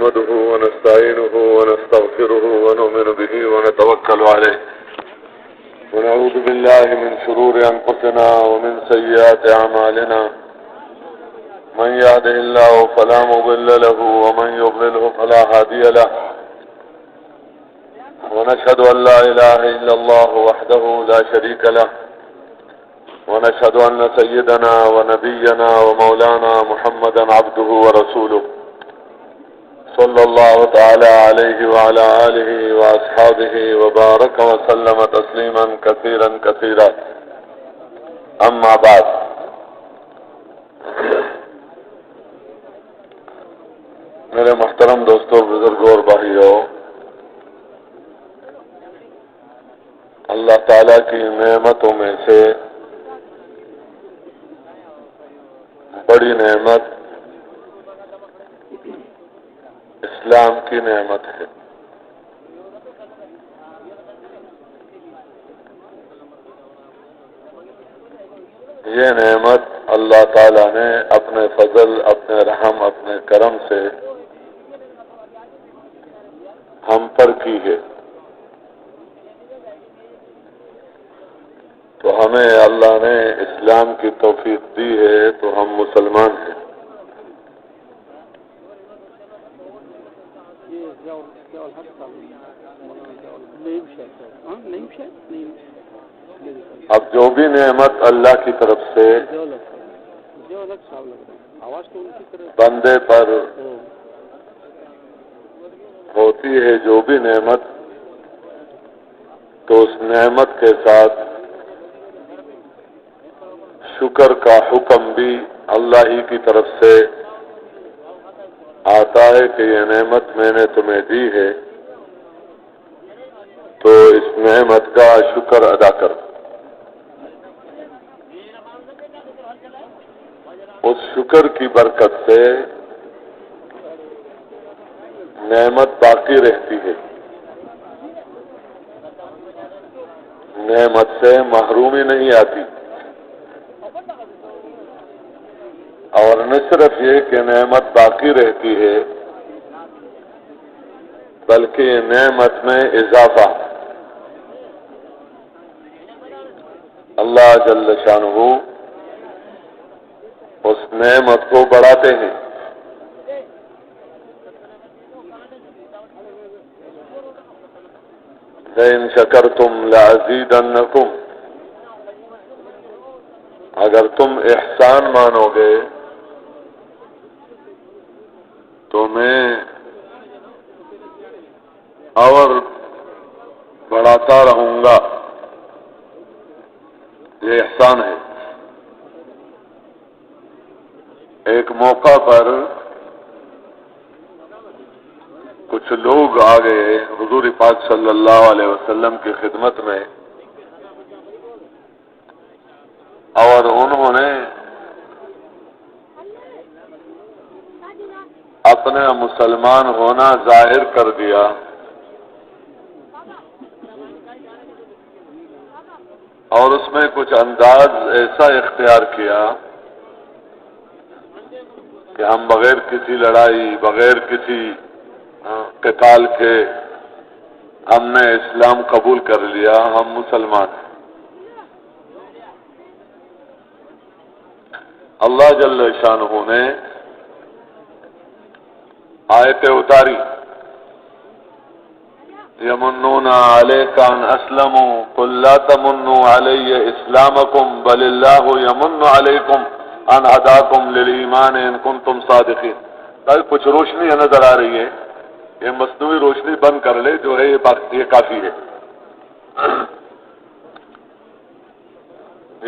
نحمده ونستعينه ونستغفره ونؤمن به ونتوكل عليه ونعوذ بالله من شرور أنفسنا ومن سيئات أعمالنا من يهده الله فلا مضل له ومن يضلله فلا هادي له ونشهد أن لا إله إلا الله وحده لا شريك له ونشهد أن سيدنا ونبينا ومولانا محمدا عبده ورسوله صلى الله تعالى عليه وعلى آله وأصحابه وبارك وسلم تسليما كثيرا كثيرا أما بعد میرے محترم دوستوں بزرگوں اور بھائیوں، اللہ تعالیٰ کی نعمتوں میں سے بڑی نعمت اسلام کی نعمت ہے۔ یہ نعمت اللہ تعالیٰ نے اپنے فضل، اپنے رحم، اپنے کرم سے ہم پر کی ہے، تو ہمیں اللہ نے اسلام کی توفیق دی ہے تو ہم مسلمان ہیں۔ اب جو بھی نعمت اللہ کی طرف سے بندے پر ہوتی ہے، جو بھی نعمت، تو اس نعمت کے ساتھ شکر کا حکم بھی اللہ ہی کی طرف سے آتا ہے کہ یہ نعمت میں نے تمہیں دی ہے تو اس نعمت کا شکر ادا کرو۔ اس شکر کی برکت سے نعمت باقی رہتی ہے، نعمت سے محرومی نہیں آتی، اور نہ صرف یہ کہ نعمت باقی رہتی ہے بلکہ نعمت میں اضافہ اللہ جل شانہ اس نعمت کو بڑھاتے ہیں۔ لئن شکرتم لأزیدنکم، اگر تم احسان مانو گے تو میں اور بڑھاتا رہوں گا۔ یہ احسان ہے۔ ایک موقع پر کچھ لوگ آ گئے حضور پاک صلی اللہ علیہ وسلم کی خدمت میں، اور انہوں نے اپنا مسلمان ہونا ظاہر کر دیا، اور اس میں کچھ انداز ایسا اختیار کیا کہ ہم بغیر کسی لڑائی، بغیر کسی قتال کے ہم نے اسلام قبول کر لیا، ہم مسلمان ہیں۔ اللہ جل شانہ نے آیتیں اتاری، یمنون علیک ان اسلموا قل لا تمنوا علی اسلامکم بل اللہ یمن علیکم ان ہداکم للایمان ان کنتم صادقین۔ کچھ روشنی نظر آ رہی ہے، یہ مصنوعی روشنی بند کر لے، جو ہے یہ کافی ہے۔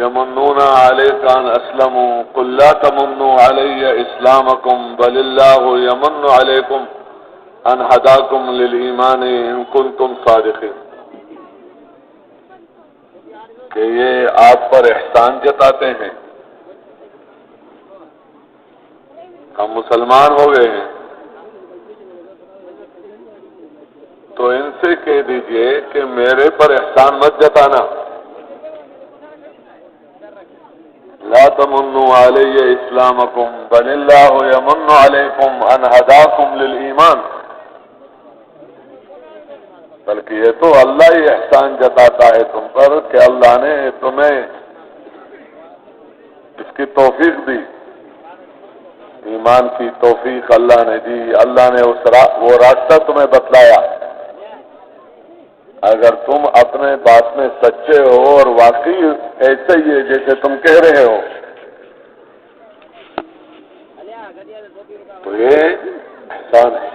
یمنون علیک ان اسلموا قل لا تمنوا علی اسلامکم بل اللہ یمن علیکم ان ہداکم للایمان ان کنتم صادقین، کہ یہ آپ پر احسان جتاتے ہیں، ہم مسلمان ہو گئے ہیں، تو ان سے کہہ دیجئے کہ میرے پر احسان مت جتانا، لا تمنوا علی اسلامکم بل اللہ یمن علیکم ان ہداکم للایمان، بلکہ یہ تو اللہ ہی احسان جتاتا ہے تم پر کہ اللہ نے تمہیں اس کی توفیق دی، ایمان کی توفیق اللہ نے دی، اللہ نے وہ راستہ تمہیں بتلایا۔ اگر تم اپنے بات میں سچے ہو اور واقعی ایسے ہی ہے جیسے تم کہہ رہے ہو تو یہ احسان ہے۔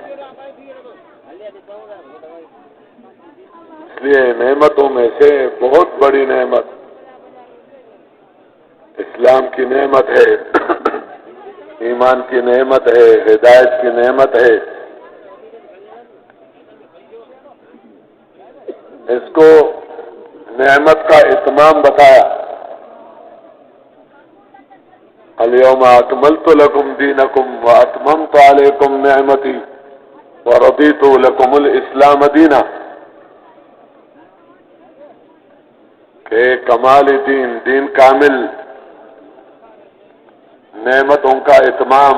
اس لیے نعمتوں میں سے بہت بڑی نعمت اسلام کی نعمت ہے، ایمان کی نعمت ہے، ہدایت کی نعمت ہے۔ اس کو نعمت کا اتمام بتایا، الیوم اکملت لکم دینکم واتممت علیکم نعمتی ورضیت لکم الاسلام دینا، کہ کمال دین کامل، نعمتوں کا اتمام،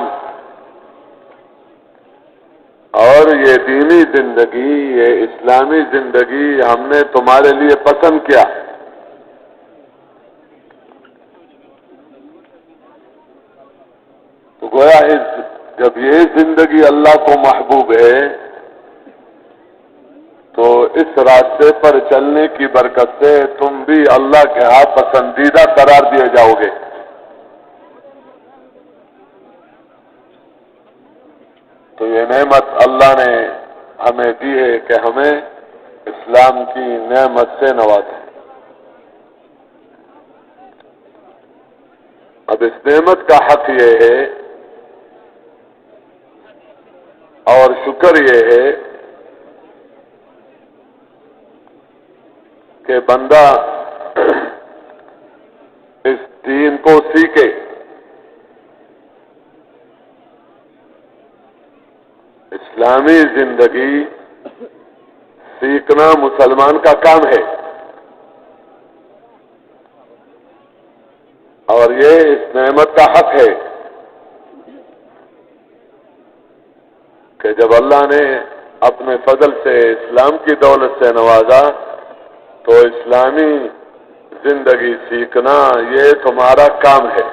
اور یہ دینی زندگی، یہ اسلامی زندگی ہم نے تمہارے لیے پسند کیا۔ تو گویا جب یہ زندگی اللہ کو محبوب ہے تو اس راستے پر چلنے کی برکت سے تم بھی اللہ کے ہاں پسندیدہ قرار دیے جاؤ گے۔ تو یہ نعمت اللہ نے ہمیں دی ہے کہ ہمیں اسلام کی نعمت سے نوازے۔ اب اس نعمت کا حق یہ ہے اور شکر یہ ہے کہ بندہ اس دین کو سیکھے۔ اسلامی زندگی سیکھنا مسلمان کا کام ہے، اور یہ اس نعمت کا حق ہے کہ جب اللہ نے اپنے فضل سے اسلام کی دولت سے نوازا تو اسلامی زندگی سیکھنا یہ تمہارا کام ہے۔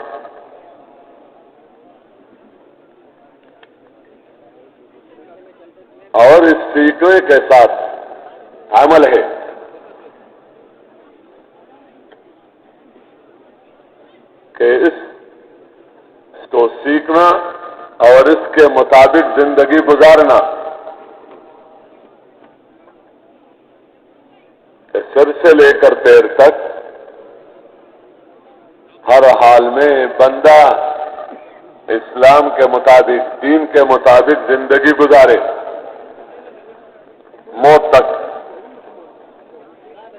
اور اس سیکھنے کے ساتھ عمل ہے کہ اس کو سیکھنا اور اس کے مطابق زندگی گزارنا، کہ سر سے لے کر پیر تک ہر حال میں بندہ اسلام کے مطابق، دین کے مطابق زندگی گزارے موت تک۔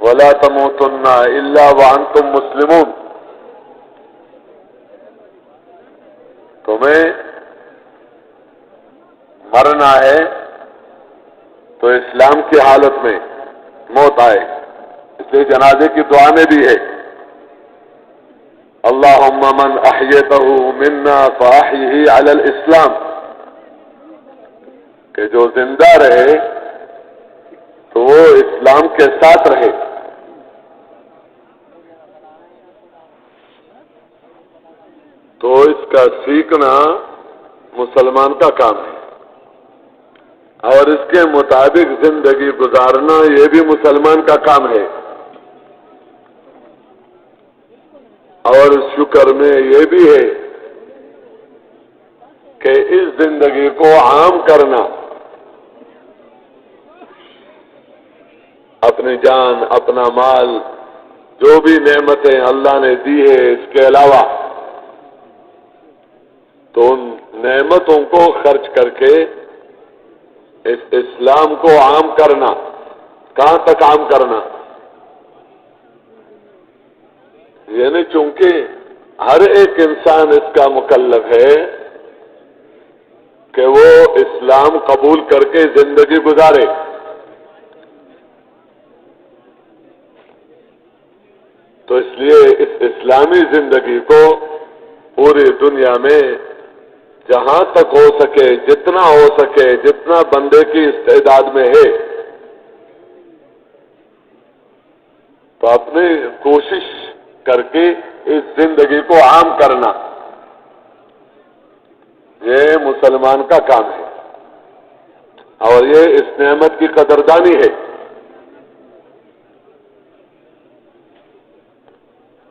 وَلَا تَمُوتُنَّ إِلَّا وَأَنْتُمْ مُسْلِمُونَ، تمہیں مرنا ہے تو اسلام کی حالت میں موت آئے۔ اس لیے جنازے کی دعا میں بھی ہے اللہم من احییتہ منا فاحیہ علی الاسلام، کہ جو زندہ رہے تو وہ اسلام کے ساتھ رہے۔ تو اس کا سیکھنا مسلمان کا کام ہے، اور اس کے مطابق زندگی گزارنا یہ بھی مسلمان کا کام ہے۔ اور شکر میں یہ بھی ہے کہ اس زندگی کو عام کرنا، اپنی جان، اپنا مال، جو بھی نعمتیں اللہ نے دی ہے اس کے علاوہ، تو ان نعمتوں کو خرچ کر کے اس اسلام کو عام کرنا۔ کہاں تک عام کرنا؟ یعنی چونکہ ہر ایک انسان اس کا مکلف ہے کہ وہ اسلام قبول کر کے زندگی گزارے۔ تو اس لیے اس اسلامی زندگی کو پوری دنیا میں جہاں تک ہو سکے، جتنا ہو سکے، جتنا بندے کی استعداد میں ہے، تو اپنی کوشش کر کے اس زندگی کو عام کرنا، یہ مسلمان کا کام ہے اور یہ اس نعمت کی قدردانی ہے۔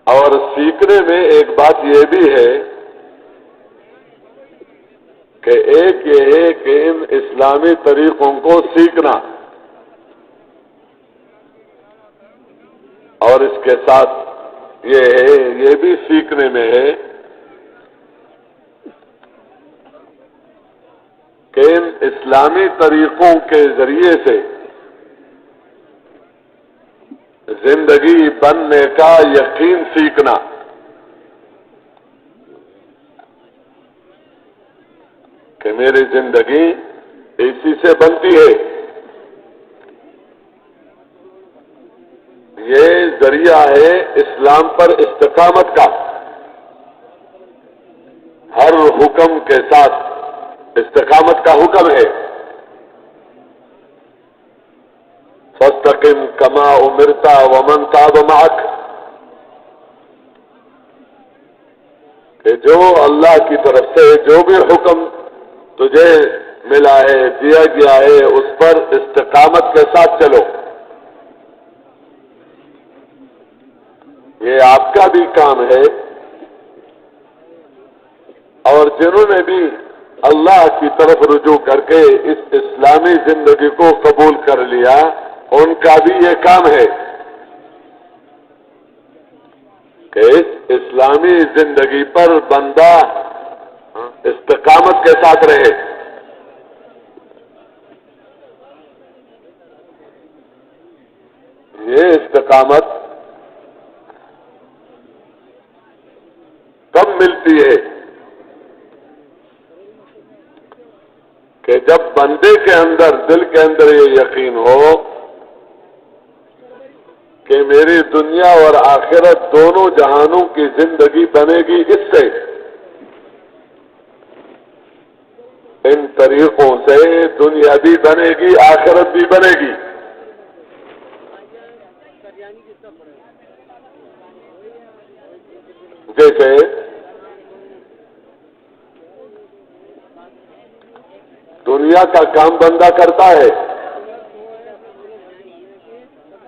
اور سیکھنے میں ایک بات یہ بھی ہے کہ ایک یہ ہے کہ ان اسلامی طریقوں کو سیکھنا، اور اس کے ساتھ یہ بھی سیکھنے میں ہے کہ ان اسلامی طریقوں کے ذریعے سے زندگی بننے کا یقین سیکھنا، کہ میری زندگی اسی سے بنتی ہے۔ یہ ذریعہ ہے اسلام پر استقامت کا، ہر حکم کے ساتھ استقامت کا حکم ہے۔ فاستقم کما امرت ومن تاب معک، کہ جو اللہ کی طرف سے جو بھی حکم تجھے ملا ہے، دیا گیا ہے، اس پر استقامت کے ساتھ چلو۔ یہ آپ کا بھی کام ہے، اور جنہوں نے بھی اللہ کی طرف رجوع کر کے اس اسلامی زندگی کو قبول کر لیا، ان کا بھی یہ کام ہے کہ اس اسلامی زندگی پر بندہ استقامت کے ساتھ رہے۔ یہ استقامت کب ملتی ہے کہ جب بندے کے اندر، دل کے اندر یہ یقین ہو کہ میری دنیا اور آخرت دونوں جہانوں کی زندگی بنے گی اس سے، ان طریقوں سے دنیا بھی بنے گی، آخرت بھی بنے گی۔ جیسے دنیا کا کام بندہ کرتا ہے،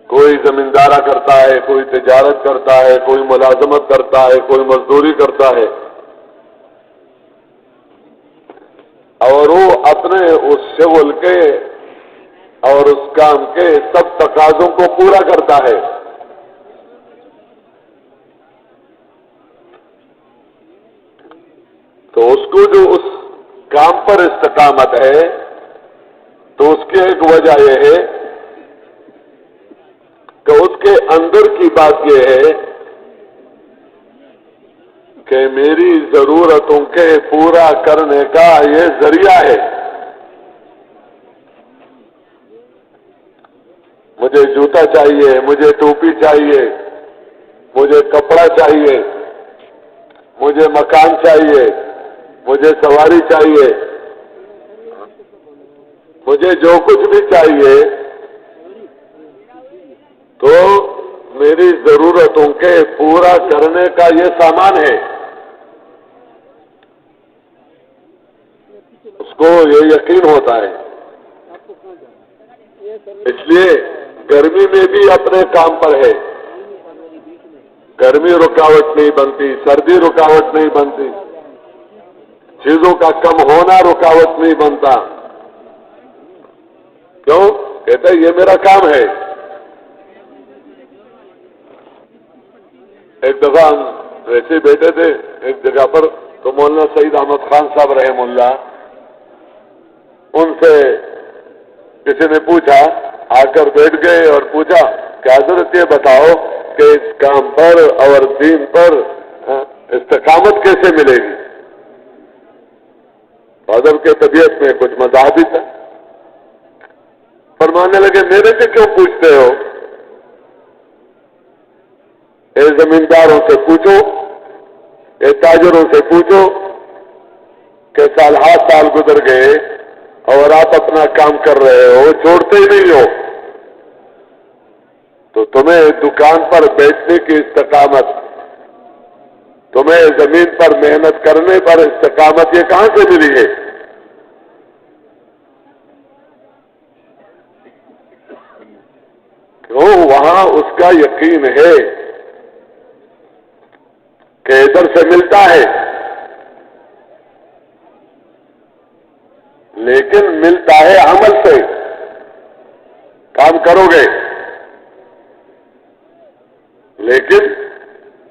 کوئی زمیندارہ کرتا ہے، کوئی تجارت کرتا ہے، کوئی ملازمت کرتا ہے، کوئی مزدوری کرتا ہے، اور وہ اپنے اس شغل کے اور اس کام کے سب تقاضوں کو پورا کرتا ہے۔ تو اس کو جو اس کام پر استقامت ہے، تو اس کی ایک وجہ یہ ہے کہ اس کے اندر کی بات یہ ہے کہ میری ضرورتوں کے پورا کرنے کا یہ ذریعہ ہے۔ مجھے جوتا چاہیے، مجھے ٹوپی چاہیے، مجھے کپڑا چاہیے، مجھے مکان چاہیے، مجھے سواری چاہیے، مجھے جو کچھ بھی چاہیے، تو میری ضرورتوں کے پورا کرنے کا یہ سامان ہے۔ اس کو یہ یقین ہوتا ہے، اس لیے گرمی میں بھی اپنے کام پر ہے، گرمی رکاوٹ نہیں بنتی، سردی رکاوٹ نہیں بنتی، چیزوں کا کم ہونا رکاوٹ نہیں بنتا۔ کیوں؟ کہتا ہے یہ میرا کام ہے۔ ایک دفعہ ہم ویسے بیٹھے تھے ایک جگہ پر، تو مولانا سعید احمد خان صاحب رحم اللہ، ان سے کسی نے پوچھا، آ کر بیٹھ گئے اور پوچھا کہ حضرت یہ بتاؤ کہ اس کام پر اور دین پر استقامت کیسے ملے گی؟ حضرت کے طبیعت میں کچھ مذاہبی تھا، فرمانے لگے میرے سے کیوں پوچھتے ہو؟ اے زمینداروں سے پوچھو یہ تاجروں سے پوچھو کہ سال گزر گئے اور آپ اپنا کام کر رہے ہو، چھوڑتے ہی نہیں ہو، تو تمہیں دکان پر بیٹھنے کی استقامت، تمہیں زمین پر محنت کرنے پر استقامت یہ کہاں سے ملی ہے؟ کیوں؟ وہاں اس کا یقین ہے کہ ادھر سے ملتا ہے، لیکن ملتا ہے عمل سے، کام کرو گے لیکن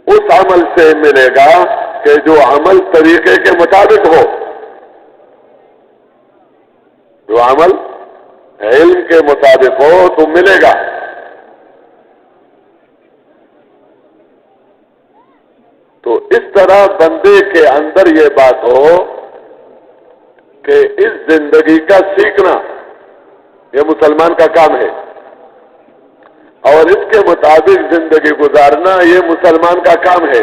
اس عمل سے ملے گا کہ جو عمل طریقے کے مطابق ہو، جو عمل علم کے مطابق ہو تو ملے گا۔ تو اس طرح بندے کے اندر یہ بات ہو کہ اس زندگی کا سیکھنا یہ مسلمان کا کام ہے، اور اس کے مطابق زندگی گزارنا یہ مسلمان کا کام ہے،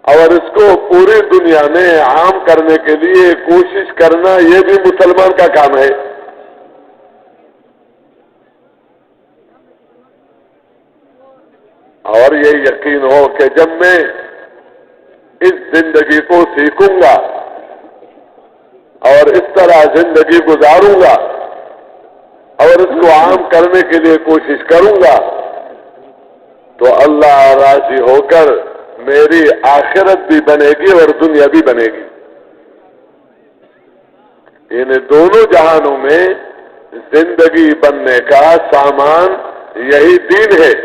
اور اس کو پوری دنیا میں عام کرنے کے لیے کوشش کرنا یہ بھی مسلمان کا کام ہے۔ اور یہ یقین ہو کہ جب میں اس زندگی کو سیکھوں گا اور اس طرح زندگی گزاروں گا اور اس کو عام کرنے کے لیے کوشش کروں گا تو اللہ راضی ہو کر میری آخرت بھی بنے گی اور دنیا بھی بنے گی۔ ان دونوں جہانوں میں زندگی بننے کا سامان یہی دین ہے۔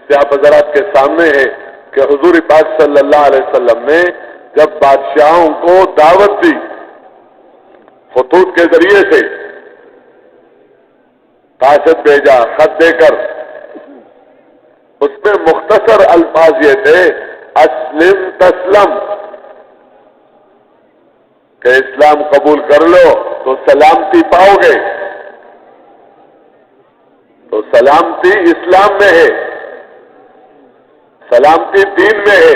آپ حضرات کے سامنے ہے کہ حضور پاک صلی اللہ علیہ وسلم نے جب بادشاہوں کو دعوت دی خطوط کے ذریعے سے، قاصد بھیجا خط دے کر، اس میں مختصر الفاظ یہ تھے اسلم تسلم، کہ اسلام قبول کر لو تو سلامتی پاؤ گے۔ تو سلامتی اسلام میں ہے، سلامتی دین میں ہے،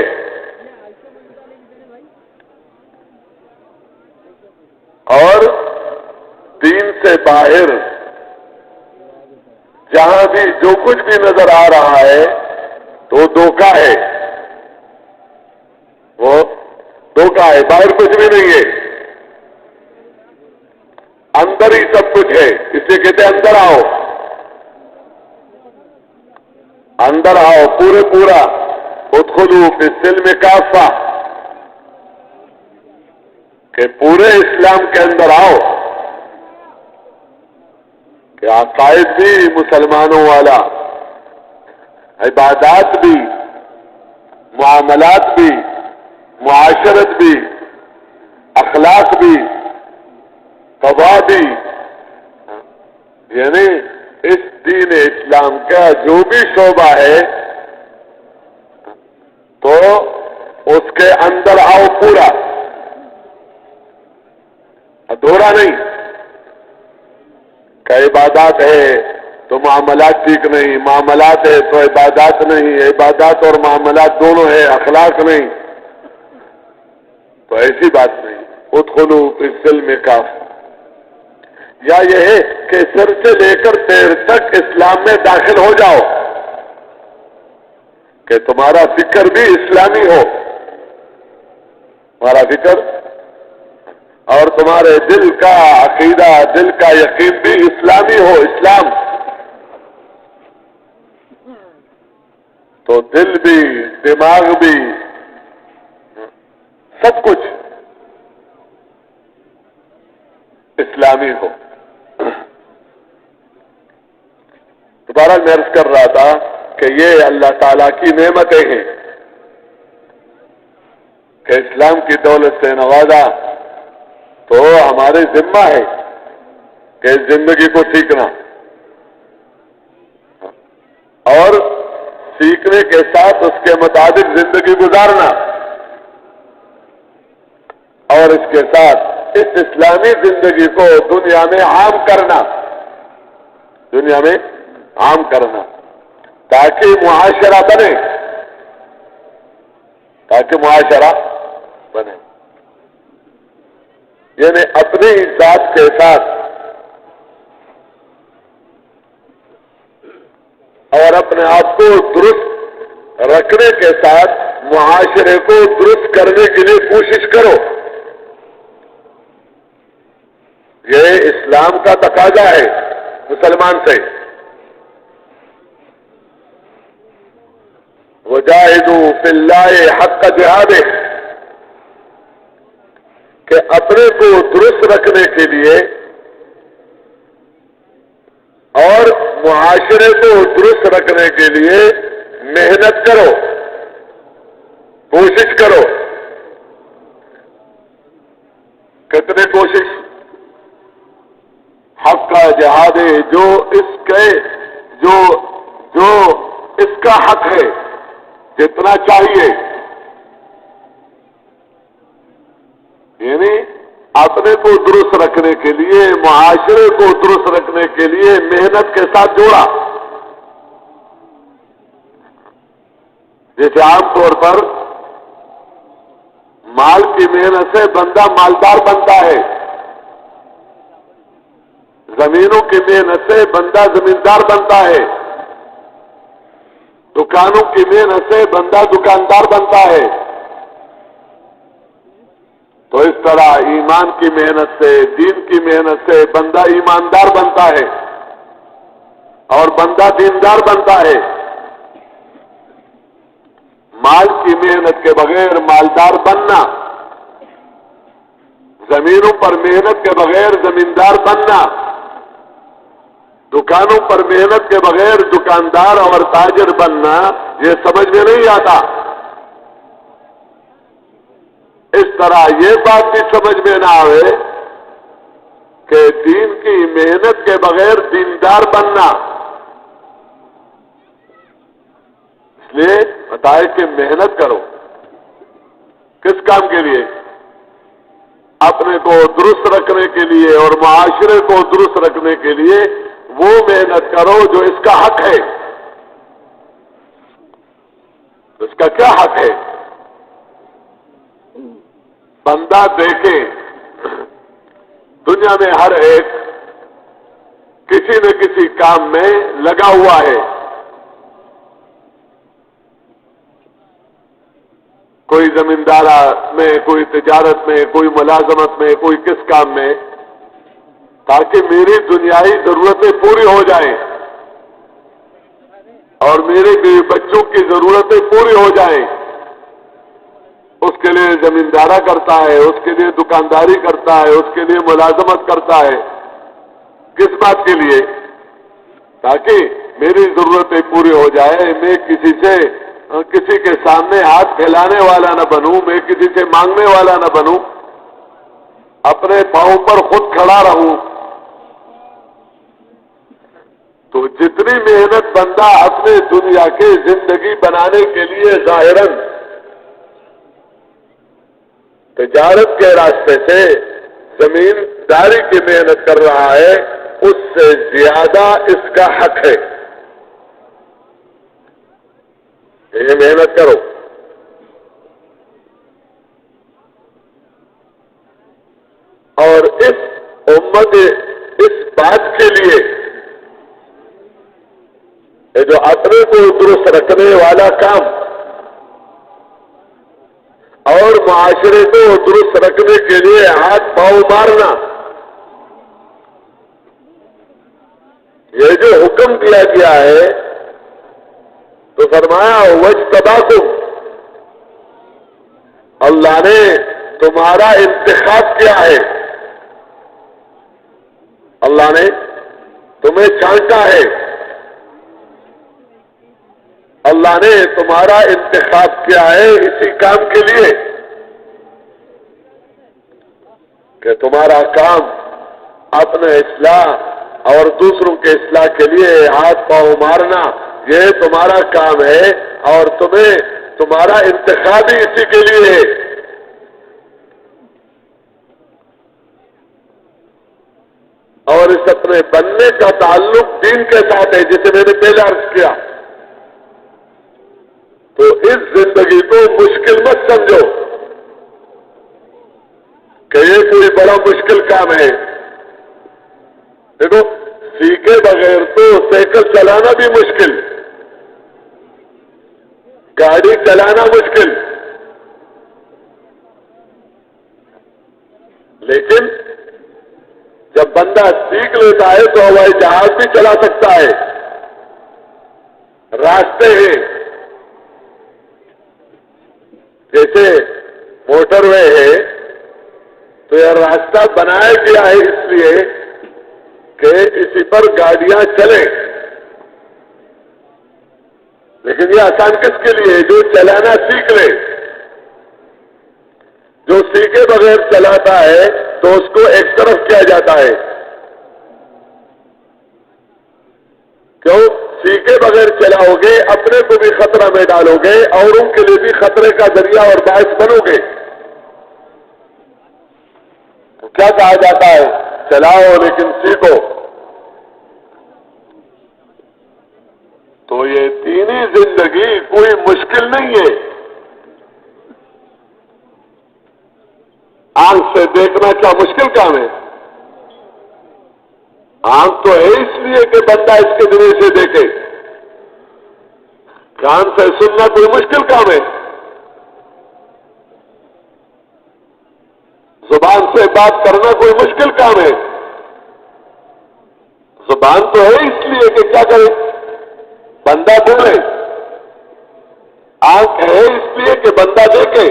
اور دین سے باہر جہاں بھی جو کچھ بھی نظر آ رہا ہے تو دھوکہ ہے، وہ دھوکہ ہے، باہر کچھ بھی نہیں ہے، اندر ہی سب کچھ ہے۔ اس لیے کہتے ہیں اندر آؤ، اندر آؤ پورا ادخلوا فی السلم کافہ، کہ پورے اسلام کے اندر آؤ، کہ عقائد بھی مسلمانوں والا، عبادات بھی، معاملات بھی، معاشرت بھی، اخلاق بھی، قضا بھی، یعنی اس دین اسلام کا جو بھی شعبہ ہے تو اس کے اندر آؤ پورا، ادھورا نہیں کہ عبادات ہے تو معاملات ٹھیک نہیں، معاملات ہے تو عبادات نہیں، عبادات اور معاملات دونوں ہے، اخلاق نہیں، تو ایسی بات نہیں۔ ادخلوا فی السلم کافہ، یا یہ ہے کہ سر سے لے کر پیر تک اسلام میں داخل ہو جاؤ، کہ تمہارا فکر بھی اسلامی ہو، تمہارا فکر اور تمہارے دل کا عقیدہ، دل کا یقین بھی اسلامی ہو۔ اسلام تو دل بھی، دماغ بھی، سب کچھ اسلامی ہو۔ دوبارہ میں عرض کر رہا تھا کہ یہ اللہ تعالیٰ کی نعمتیں ہیں کہ اسلام کی دولت سے نوازا، تو ہمارے ذمہ ہے کہ اس زندگی کو سیکھنا، اور سیکھنے کے ساتھ اس کے مطابق زندگی گزارنا، اور اس کے ساتھ اس اسلامی زندگی کو دنیا میں عام کرنا، دنیا میں عام کرنا، تاکہ معاشرہ بنے، تاکہ معاشرہ بنے. یعنی اپنی ذات کے ساتھ اور اپنے آپ کو درست رکھنے کے ساتھ معاشرے کو درست کرنے کے لیے کوشش کرو. یہ اسلام کا تقاضا ہے مسلمان سے. وجاہدوا فی اللہ حق جہادہ، کہ اپنے کو درست رکھنے کے لیے اور معاشرے کو درست رکھنے کے لیے محنت کرو، کوشش کرو. کتنے کوشش؟ حق کا جہاد ہے، جو اس کا حق ہے، جتنا چاہیے. یعنی اپنے کو درست رکھنے کے لیے، معاشرے کو درست رکھنے کے لیے محنت کے ساتھ جوڑا. جیسے عام طور پر مال کی محنت سے بندہ مالدار بنتا ہے، زمینوں کی محنت سے بندہ زمیندار بنتا ہے، دکانوں کی محنت سے بندہ دکاندار بنتا ہے. تو اس طرح ایمان کی محنت سے، دین کی محنت سے بندہ ایماندار بنتا ہے اور بندہ دیندار بنتا ہے. مال کی محنت کے بغیر مالدار بننا، زمینوں پر محنت کے بغیر زمیندار بننا، دکانوں پر محنت کے بغیر دکاندار اور تاجر بننا، یہ سمجھ میں نہیں آتا. اس طرح یہ بات بھی سمجھ میں نہ آئے کہ دین کی محنت کے بغیر دیندار بننا. اس لیے بتائے کہ محنت کرو. کس کام کے لیے؟ اپنے کو درست رکھنے کے لیے اور معاشرے کو درست رکھنے کے لیے وہ محنت کرو جو اس کا حق ہے. اس کا کیا حق ہے؟ بندہ دیکھے دنیا میں ہر ایک کسی نہ کسی کام میں لگا ہوا ہے. کوئی زمیندارہ میں، کوئی تجارت میں، کوئی ملازمت میں، کوئی کس کام میں، تاکہ میری دنیائی ضرورتیں پوری ہو جائیں اور میرے بچوں کی ضرورتیں پوری ہو جائیں. اس کے لیے زمیندارہ کرتا ہے، اس کے لیے دکانداری کرتا ہے، اس کے لیے ملازمت کرتا ہے. کس بات کے لیے؟ تاکہ میری ضرورتیں پوری ہو جائے. میں کسی کے سامنے ہاتھ پھیلانے والا نہ بنوں، میں کسی سے مانگنے والا نہ بنوں، اپنے پاؤں پر خود کھڑا رہوں. تو جتنی محنت بندہ اپنے دنیا کی زندگی بنانے کے لیے ظاہراً تجارت کے راستے سے زمینداری کی محنت کر رہا ہے، اس سے زیادہ اس کا حق ہے. یہ محنت کرو. اور اس امت اس بات کے لیے جو اپنے کو درست رکھنے والا کام اور معاشرے کو درست رکھنے کے لیے ہاتھ پاؤں مارنا، یہ جو حکم دیا گیا ہے تو فرمایا وَاجْتَبَاكُمْ، اللہ نے تمہارا انتخاب کیا ہے، اللہ نے تمہیں چھانٹا ہے، اللہ نے تمہارا انتخاب کیا ہے اسی کام کے لیے کہ تمہارا کام اپنے اصلاح اور دوسروں کے اصلاح کے لیے ہاتھ پاؤں مارنا، یہ تمہارا کام ہے اور تمہارا انتخاب ہی اسی کے لیے ہے. اور اس اپنے بننے کا تعلق دین کے ساتھ ہے، جسے میں نے پہلے عرض کیا. تو اس زندگی کو مشکل مت سمجھو کہ یہ کوئی بڑا مشکل کام ہے. دیکھو سیکھے بغیر تو سائیکل چلانا بھی مشکل، گاڑی چلانا مشکل، لیکن جب بندہ سیکھ لیتا ہے تو ہوائی جہاز بھی چلا سکتا ہے. راستے ہیں جیسے موٹر وے ہے تو یہ راستہ بنایا گیا ہے اس لیے کہ اسی پر گاڑیاں چلیں، لیکن یہ آسان کس کے لیے؟ جو چلانا سیکھ لے. جو سیکھے بغیر چلاتا ہے تو اس کو ایک طرف کیا جاتا ہے. کیوں؟ سیکھے بغیر چلاؤ گے اپنے کو بھی خطرہ میں ڈالو گے اور ان کے لیے بھی خطرے کا ذریعہ اور باعث بنو گے. تو کیا کہا جاتا ہے؟ چلاؤ لیکن سیکھو. تو یہ دینی زندگی کوئی مشکل نہیں ہے. آنکھ سے دیکھنا کیا مشکل کام ہے؟ آنکھ تو ہے اس لیے کہ بندہ اس کے ذریعے سے دیکھے. کان سے سننا کوئی مشکل کام ہے؟ زبان سے بات کرنا کوئی مشکل کام ہے؟ زبان تو ہے اس لیے کہ کیا کرے؟ بندہ بولے. آنکھ ہے اس لیے کہ بندہ دیکھے.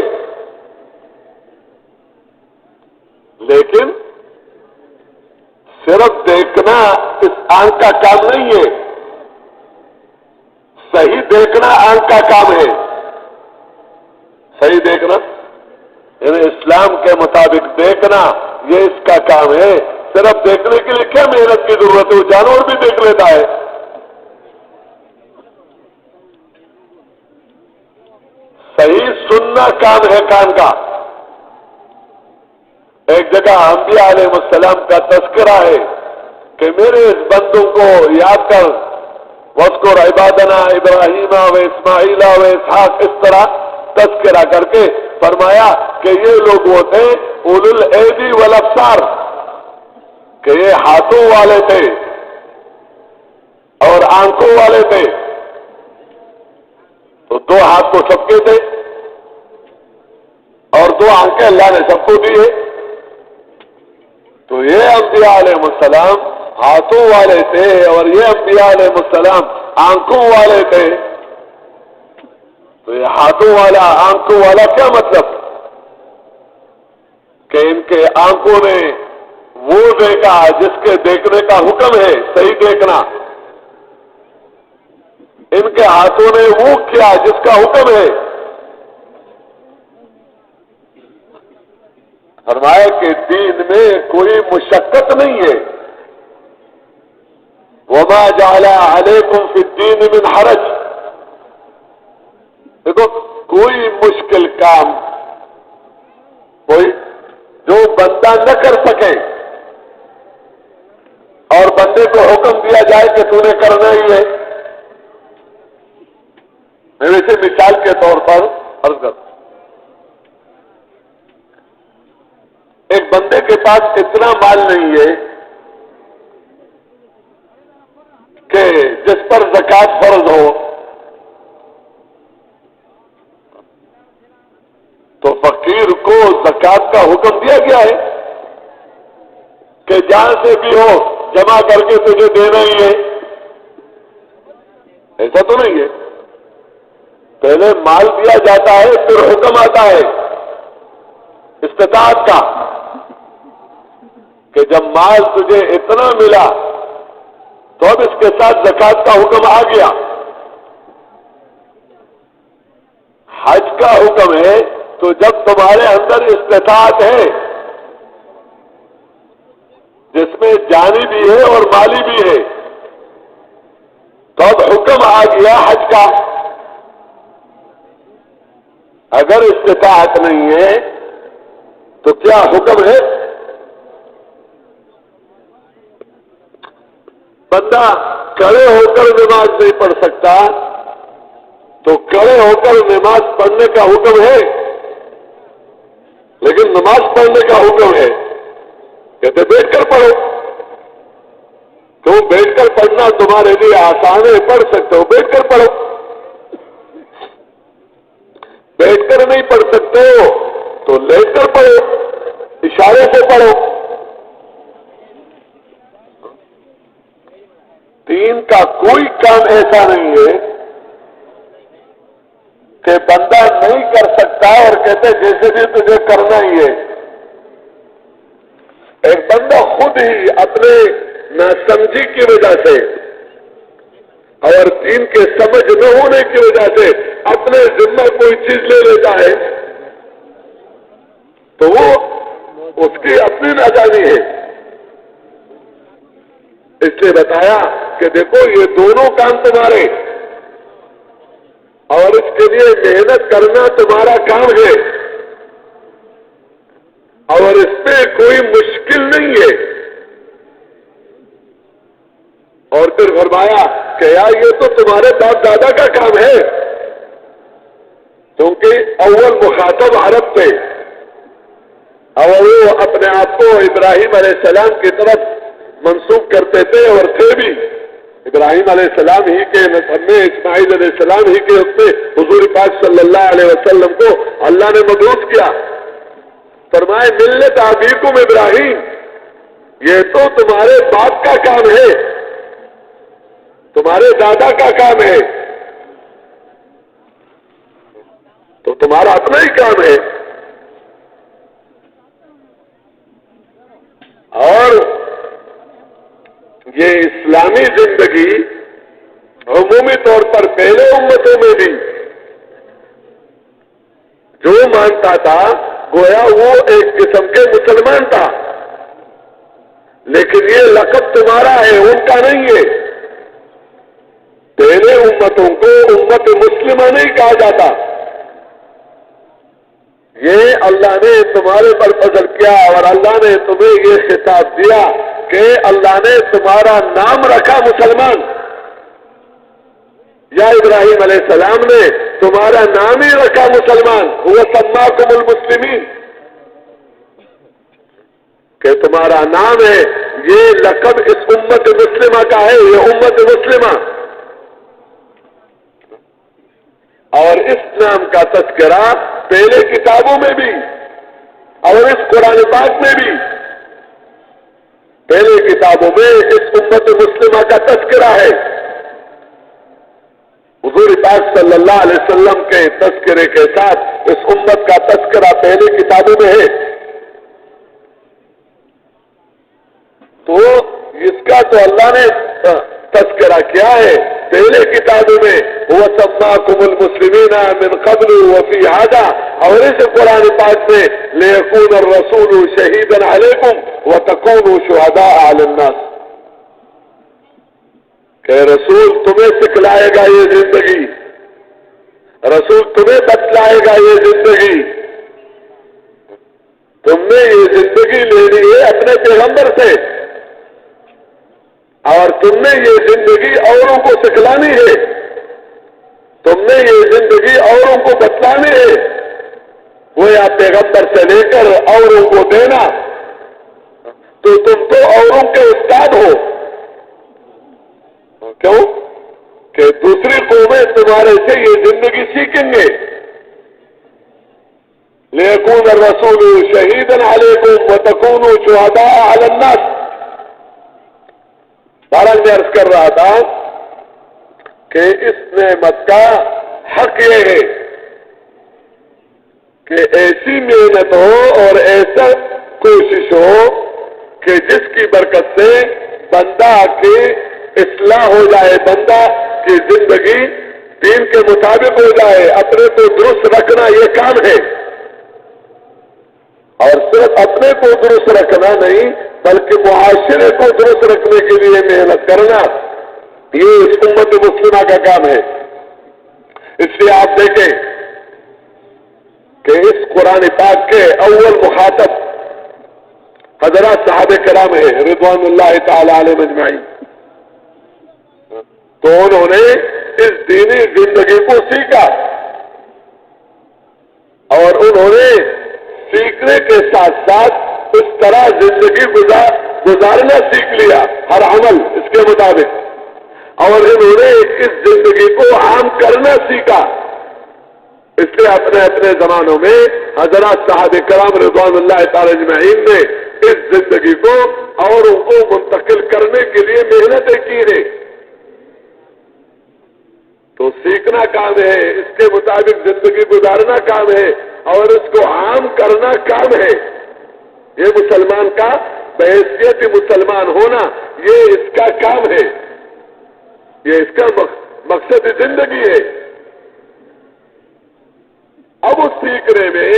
لیکن صرف دیکھنا اس آنکھ کا کام نہیں ہے، صحیح دیکھنا آنکھ کا کام ہے. صحیح دیکھنا یعنی اسلام کے مطابق دیکھنا یہ اس کا کام ہے. صرف دیکھنے کے لیے کیا محنت کی ضرورت ہے؟ وہ جانور بھی دیکھ لیتا ہے. صحیح سننا کام ہے کان کا. ایک جگہ انبیاء علیہ السلام کا تذکرہ ہے کہ میرے اس بندوں کو یاد کر، وَاذْكُرْ عِبَادَنَا إِبْرَاهِيمَ وَإِسْمَاعِيلَ وَإِسْحَاقَ، اس طرح تذکرہ کر کے فرمایا کہ یہ لوگ وہ تھے اولو الایدی والابصار، کہ یہ ہاتھوں والے تھے اور آنکھوں والے تھے. تو دو ہاتھ تو سب کے تھے اور دو آنکھیں اللہ نے سب کو دی ہے. تو یہ انبیاء علیہ السلام ہاتھوں والے تھے اور یہ انبیاء علیہ السلام آنکھوں والے تھے. تو یہ ہاتھوں والا آنکھوں والا کیا مطلب؟ کہ ان کے آنکھوں نے وہ دیکھا جس کے دیکھنے کا حکم ہے، صحیح دیکھنا. ان کے ہاتھوں نے وہ کیا جس کا حکم ہے. فرمایا کہ دین میں کوئی مشقت نہیں ہے. وَمَا جَعَلَ عَلَيْكُمْ فِي الدِّينِ مِنْ حَرَجٍ. دیکھو کوئی مشکل کام کوئی جو بندہ نہ کر سکے اور بندے کو حکم دیا جائے کہ تو نے کرنا ہی ہے. میں ویسے مثال کے طور پر عرض کرتا ہوں، ایک بندے کے پاس اتنا مال نہیں ہے کہ جس پر زکوٰۃ فرض ہو، تو فقیر کو زکوٰۃ کا حکم دیا گیا ہے کہ جہاں سے بھی ہو جمع کر کے تجھے دینا ہی ہے. ایسا تو نہیں ہے. پہلے مال دیا جاتا ہے پھر حکم آتا ہے استطاعت کا کہ جب مال تجھے اتنا ملا تو اب اس کے ساتھ زکوٰۃ کا حکم آ گیا. حج کا حکم ہے تو جب تمہارے اندر استطاعت ہے جس میں جانی بھی ہے اور مالی بھی ہے تو اب حکم آ گیا حج کا. اگر استطاعت نہیں ہے تو کیا حکم ہے؟ بندہ کھڑے ہو کر نماز نہیں پڑھ سکتا تو کھڑے ہو کر نماز پڑھنے کا حکم ہے، لیکن نماز پڑھنے کا حکم ہے، کہتے بیٹھ کر پڑھو۔ تو بیٹھ کر پڑھنا تمہارے لیے آسان ہے، پڑھ سکتے ہو، بیٹھ کر پڑھو۔ بیٹھ کر نہیں پڑھ سکتے ہو تو لیٹ کر پڑھو، اشارے سے پڑھو۔ دین کا کوئی کام ایسا نہیں ہے کہ بندہ نہیں کر سکتا اور کہتے جیسے بھی تجھے کرنا ہی ہے۔ ایک بندہ خود ہی اپنے ناسمجھی کی وجہ سے اور دین کے سمجھ نہ ہونے کی وجہ سے اپنے ذمہ کوئی چیز لے لیتا ہے تو وہ اس کی اپنی نادانی ہے۔ اس لیے بتایا کہ دیکھو یہ دونوں کام تمہارے، اور اس کے لیے محنت کرنا تمہارا کام ہے، اور اس میں کوئی مشکل نہیں ہے۔ اور پھر فرمایا کہ یار یہ تو تمہارے باپ دادا کا کام ہے، کیونکہ اول مخاطب عرب تھے اور وہ اپنے آپ کو ابراہیم علیہ السلام کی طرف منسوب کرتے تھے، اور تھے بھی ابراہیم علیہ السلام ہی کے نسب میں، اسماعیل علیہ السلام ہی کے اس میں حضور پاک صلی اللہ علیہ وسلم کو اللہ نے مبعوث کیا۔ فرمائے ملت ابیکم ابراہیم، یہ تو تمہارے باپ کا کام ہے، تمہارے دادا کا کام ہے، تو تمہارا اپنا ہی کام ہے۔ اور یہ اسلامی زندگی عمومی طور پر پہلے امتوں میں بھی جو مانتا تھا گویا وہ ایک قسم کے مسلمان تھا، لیکن یہ لقب تمہارا ہے، ان کا نہیں ہے۔ پہلے امتوں کو امت مسلمہ نہیں کہا جاتا، یہ اللہ نے تمہارے پر فضل کیا اور اللہ نے تمہیں یہ خطاب دیا کہ اللہ نے تمہارا نام رکھا مسلمان، یا ابراہیم علیہ السلام نے تمہارا نام ہی رکھا مسلمان، وہ سماکم المسلمین، کہ تمہارا نام ہے، یہ لقب اس امت مسلمہ کا ہے، یہ امت مسلمہ، اور اس نام کا تذکرہ پہلے کتابوں میں بھی اور اس قرآن پاک میں بھی، پہلے کتابوں میں اس امت مسلمہ کا تذکرہ ہے، حضور پاک صلی اللہ علیہ وسلم کے تذکرے کے ساتھ اس امت کا تذکرہ پہلے کتابوں میں ہے۔ تو اس کا تو اللہ نے تذکرہ کیا ہے پہلے کتابوں میں، وَسَمَّاكُمُ الْمُسْلِمِينَ مِنْ قَبْلُ وَفِي هَذَا، اور اس قرآن پاک میں لِيَكُونَ الرَّسُولُ شَهِيدًا عَلَيْكُمْ وَتَكُونُوا شُهَدَاءَ عَلَى النَّاسِ، کہ رسول تمہیں سکھلائے گا یہ زندگی، رسول تمہیں بتلائے گا یہ زندگی، تم نے یہ زندگی لینی ہے اپنے پیغمبر سے، اور تم نے یہ زندگی اوروں کو سکھلانی ہے، تم نے یہ زندگی اوروں کو بتلانے ہے، وہ یا پیغمبر سے لے کر اوروں کو دینا، تو تم تو اوروں کے استاد ہو، کیوں کہ دوسری قومیں تمہارے سے یہ زندگی سیکھیں گے۔ لِيَكُونَ الرَّسُولُ شَهِيدًا عَلَيْكُمْ وَتَكُونُوا شُهَدَاءَ عَلَى النَّاسِ۔ بہرحال میں عرض کر رہا تھا کہ اس نعمت کا حق یہ ہے کہ ایسی محنت ہو اور ایسا کوشش ہو کہ جس کی برکت سے بندہ کی اصلاح ہو جائے، بندہ کی زندگی دین کے مطابق ہو جائے، اپنے کو درست رکھنا یہ کام ہے، اور صرف اپنے کو درست رکھنا نہیں بلکہ معاشرے کو درست رکھنے کے لیے محنت کرنا، یہ اس امت مسلمہ کا کام ہے۔ اس لیے آپ دیکھیں کہ اس قرآن پاک کے اول مخاطب حضرات صحابہ کرام ہیں رضوان اللہ تعالی علیہم اجمعین، تو انہوں نے اس دینی زندگی کو سیکھا اور انہوں نے سیکھنے کے ساتھ ساتھ اس طرح زندگی گزارنا سیکھ لیا، ہر عمل اس کے مطابق، اور انہوں نے اس زندگی کو عام کرنا سیکھا۔ اس لیے اپنے اپنے زمانوں میں حضرات صحابہ کرام رضوان اللہ تعالی اجمعین نے اس زندگی کو اوروں کو منتقل کرنے کے لیے محنتیں کی ہیں۔ تو سیکھنا کام ہے، اس کے مطابق زندگی گزارنا کام ہے، اور اس کو عام کرنا کام ہے۔ یہ مسلمان کا بحیثیت مسلمان ہونا، یہ اس کا کام ہے، یہ اس کا مقصد زندگی ہے۔ اب اس سیکھنے میں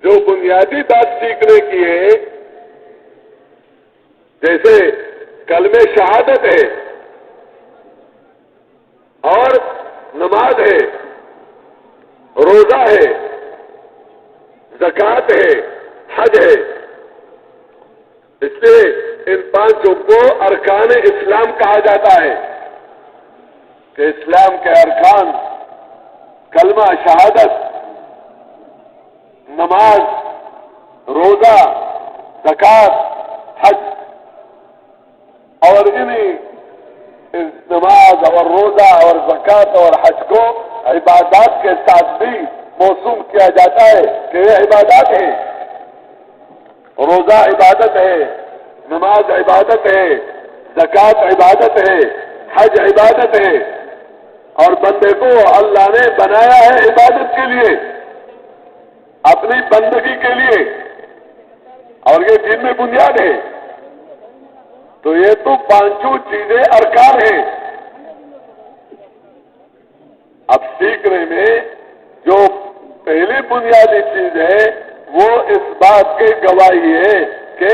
جو بنیادی بات سیکھنے کی ہے، جیسے کلمہ شہادت ہے اور نماز ہے، روزہ ہے، زکوٰۃ ہے، حج ہے، اس لیے ان پانچوں کو ارکان اسلام کہا جاتا ہے کہ اسلام کے ارکان کلمہ شہادت، نماز، روزہ، زکوٰۃ، حج، اور انہیں نماز اور روزہ اور زکوٰۃ اور حج کو عبادات کے ساتھ بھی موسوم کیا جاتا ہے کہ یہ عبادات ہے۔ روزہ عبادت ہے، نماز عبادت ہے، زکوٰۃ عبادت ہے، حج عبادت ہے، اور بندے کو اللہ نے بنایا ہے عبادت کے لیے، اپنی بندگی کے لیے، اور یہ دین میں بنیاد ہے۔ تو یہ تو پانچوں چیزیں ارکان ہیں۔ اب سیکھنے میں جو پہلی بنیادی چیز ہے وہ اس بات کی گواہی ہے کہ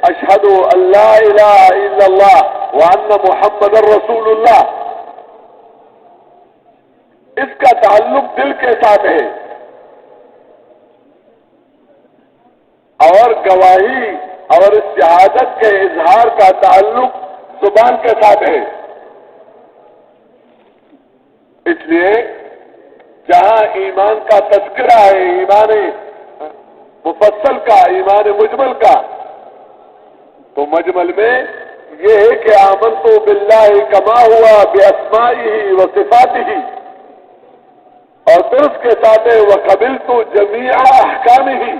اشہد ان لا الہ الا اللہ وان محمد رسول اللہ، اس کا تعلق دل کے ساتھ ہے، اور گواہی اور اس شہادت کے اظہار کا تعلق زبان کے ساتھ ہے۔ اس لیے جہاں ایمان کا تذکرہ ہے، ایمان مفصل کا، ایمان مجمل کا، تو مجمل میں یہ ہے کہ آمنت باللہ کما ہوا باسمائہ و صفاتہ، اور پھر اس کے ساتھ ہے وقبلت جمیع احکامہ،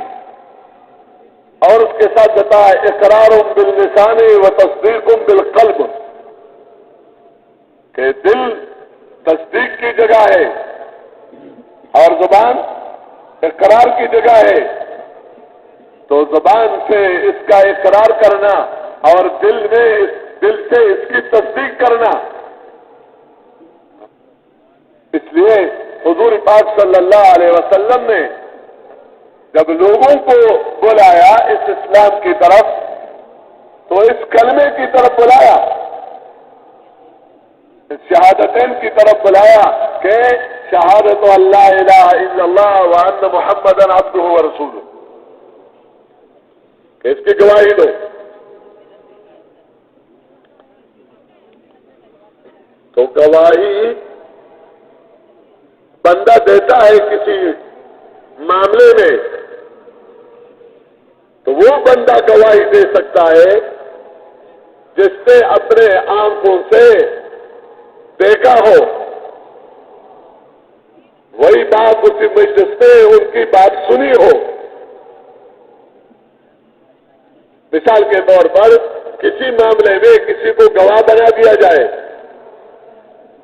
اور اس کے ساتھ بتایا اقرار باللسان و تصدیق بالقلب، کہ دل تصدیق کی جگہ ہے اور زبان اقرار کی جگہ ہے۔ تو زبان سے اس کا اقرار کرنا اور دل سے اس کی تصدیق کرنا۔ اس لیے حضور پاک صلی اللہ علیہ وسلم نے جب لوگوں کو بلایا اس اسلام کی طرف، تو اس کلمے کی طرف بلایا، اس شہادتین کی طرف بلایا کہ شہادت اللہ الہ الا اللہ وان محمدً عبدہ ورسولہ، کہ اس کی گواہی دو۔ تو گواہی بندہ دیتا ہے کسی معاملے میں، تو وہ بندہ گواہی دے سکتا ہے جس سے اپنے آنکھوں سے دیکھا ہو، وہی بات اسی مجلس میں ان کی بات سنی ہو۔ مثال کے طور پر کسی معاملے میں کسی کو گواہ بنا دیا جائے،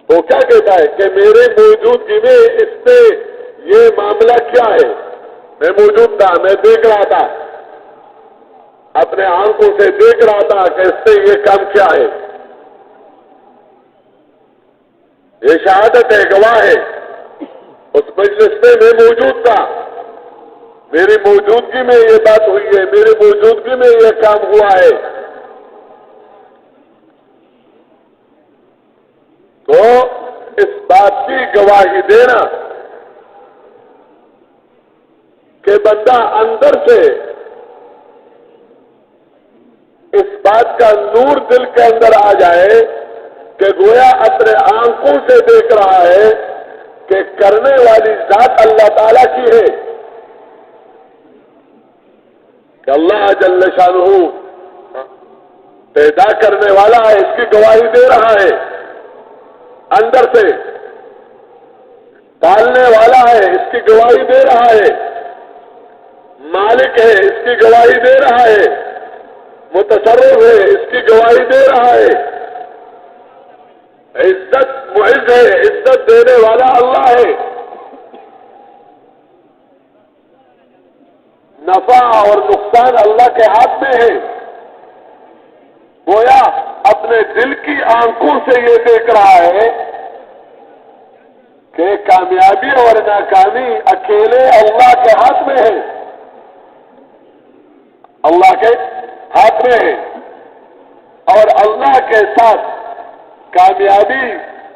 وہ کیا کہتا ہے کہ میرے موجودگی میں اس سے یہ معاملہ کیا ہے، میں موجود تھا، میں دیکھ رہا تھا، اپنے آنکھوں سے دیکھ رہا تھا کہ اس سے یہ کام کیا ہے۔ یہ شہادت ہے، گواہ ہے، اس مجلس میں میں موجود تھا، میری موجودگی میں یہ بات ہوئی ہے، میری موجودگی میں یہ کام ہوا ہے۔ تو اس بات کی گواہی دینا کہ بندہ اندر سے اس بات کا نور دل کے اندر آ جائے کہ کہ گویا اپنے آنکھوں سے دیکھ رہا ہے کہ کرنے والی ذات اللہ تعالی کی ہے، کہ اللہ جل شانہ پیدا کرنے والا ہے، اس کی گواہی دے رہا ہے، اندر سے پالنے والا ہے، اس کی گواہی دے رہا ہے، مالک ہے، اس کی گواہی دے رہا ہے، متصرف ہے، اس کی گواہی دے رہا ہے، عزت معز ہے، عزت دینے والا اللہ ہے، نفع اور نقصان اللہ کے ہاتھ میں ہے۔ گویا اپنے دل کی آنکھوں سے یہ دیکھ رہا ہے کہ کامیابی اور ناکامی اکیلے اللہ کے ہاتھ میں ہے، اللہ کے ہاتھ میں ہے، اور اللہ کے ساتھ کامیابی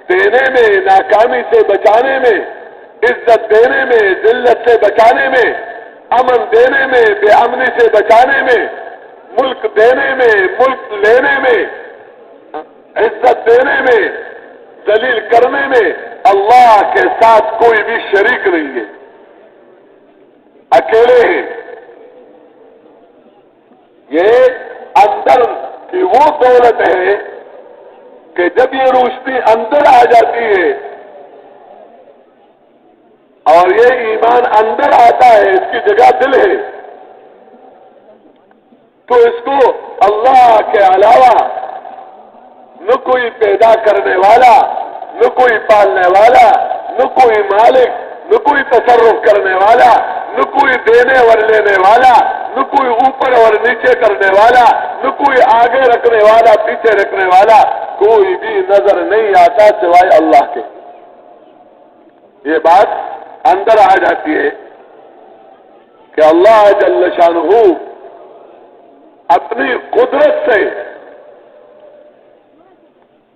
دینے میں، ناکامی سے بچانے میں، عزت دینے میں، ذلت سے بچانے میں، امن دینے میں، بے امنی سے بچانے میں، ملک دینے میں، ملک لینے میں، عزت دینے میں، ذلیل کرنے میں اللہ کے ساتھ کوئی بھی شریک نہیں ہے، اکیلے ہیں۔ یہ اندر کی وہ دولت ہے کہ جب یہ روشنی اندر آ جاتی ہے اور یہ ایمان اندر آتا ہے، اس کی جگہ دل ہے، تو اس کو اللہ کے علاوہ نہ کوئی پیدا کرنے والا، نہ کوئی پالنے والا، نہ کوئی مالک، نہ کوئی تصرف کرنے والا، نہ کوئی دینے اور لینے والا، نہ کوئی اوپر اور نیچے کرنے والا، نہ کوئی آگے رکھنے والا، پیچھے رکھنے والا، کوئی بھی نظر نہیں آتا سوائے اللہ کے۔ یہ بات اندر آ جاتی ہے کہ اللہ جل شانہ اپنی قدرت سے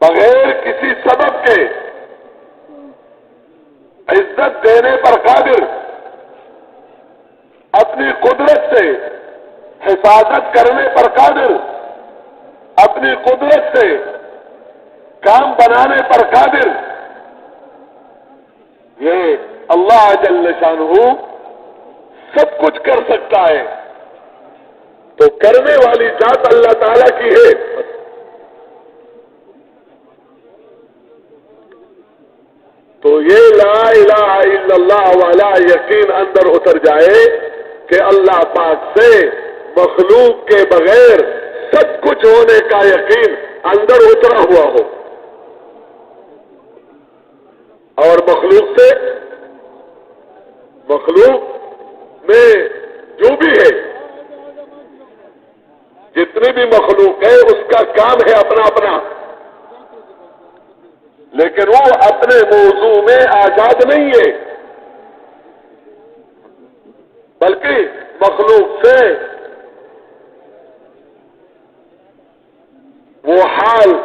بغیر کسی سبب کے عزت دینے پر قادر، اپنی قدرت سے حفاظت کرنے پر قادر، اپنی قدرت سے کام بنانے پر قادر، یہ اللہ جل شانہ سب کچھ کر سکتا ہے، تو کرنے والی ذات اللہ تعالی کی ہے۔ تو یہ لا الہ الا اللہ والا یقین اندر اتر جائے کہ اللہ پاک سے مخلوق کے بغیر سب کچھ ہونے کا یقین اندر اترا ہوا ہو، اور مخلوق سے، مخلوق میں جو بھی ہے، جتنی بھی مخلوق ہے اس کا کام ہے اپنا اپنا، لیکن وہ اپنے موضوع میں آزاد نہیں ہے، بلکہ مخلوق سے وہ حال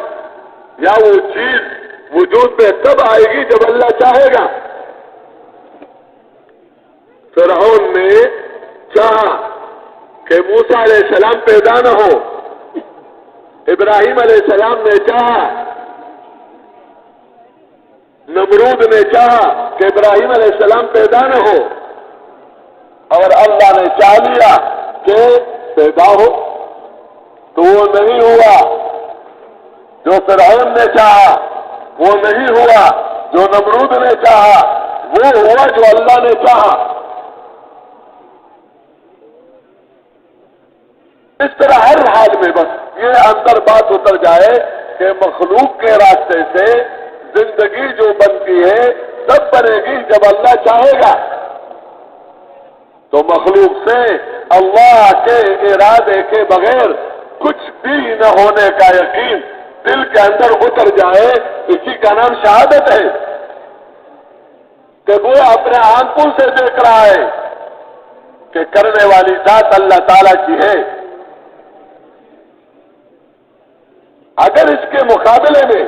یا وہ چیز وجود میں تب آئے گی جب اللہ چاہے گا۔ فرعون نے چاہا کہ موسیٰ علیہ السلام پیدا نہ ہو، ابراہیم علیہ السلام نے چاہا، نمرود نے چاہا کہ ابراہیم علیہ السلام پیدا نہ ہو، اور اللہ نے چاہ لیا کہ پیدا ہو، تو وہ نہیں ہوا۔ جو فرعون نے چاہا وہ نہیں ہوا، جو نمرود نے چاہا وہ ہوا جو اللہ نے چاہا۔ اس طرح ہر حال میں بس یہ اندر بات اتر جائے کہ مخلوق کے راستے سے زندگی جو بنتی ہے تب بنے گی جب اللہ چاہے گا، تو مخلوق سے اللہ کے ارادے کے بغیر کچھ بھی نہ ہونے کا یقین دل کے اندر اتر جائے، اسی کا نام شہادت ہے کہ وہ اپنے آنکھوں سے دیکھ رہا ہے کہ کرنے والی ذات اللہ تعالی کی ہے۔ اگر اس کے مقابلے میں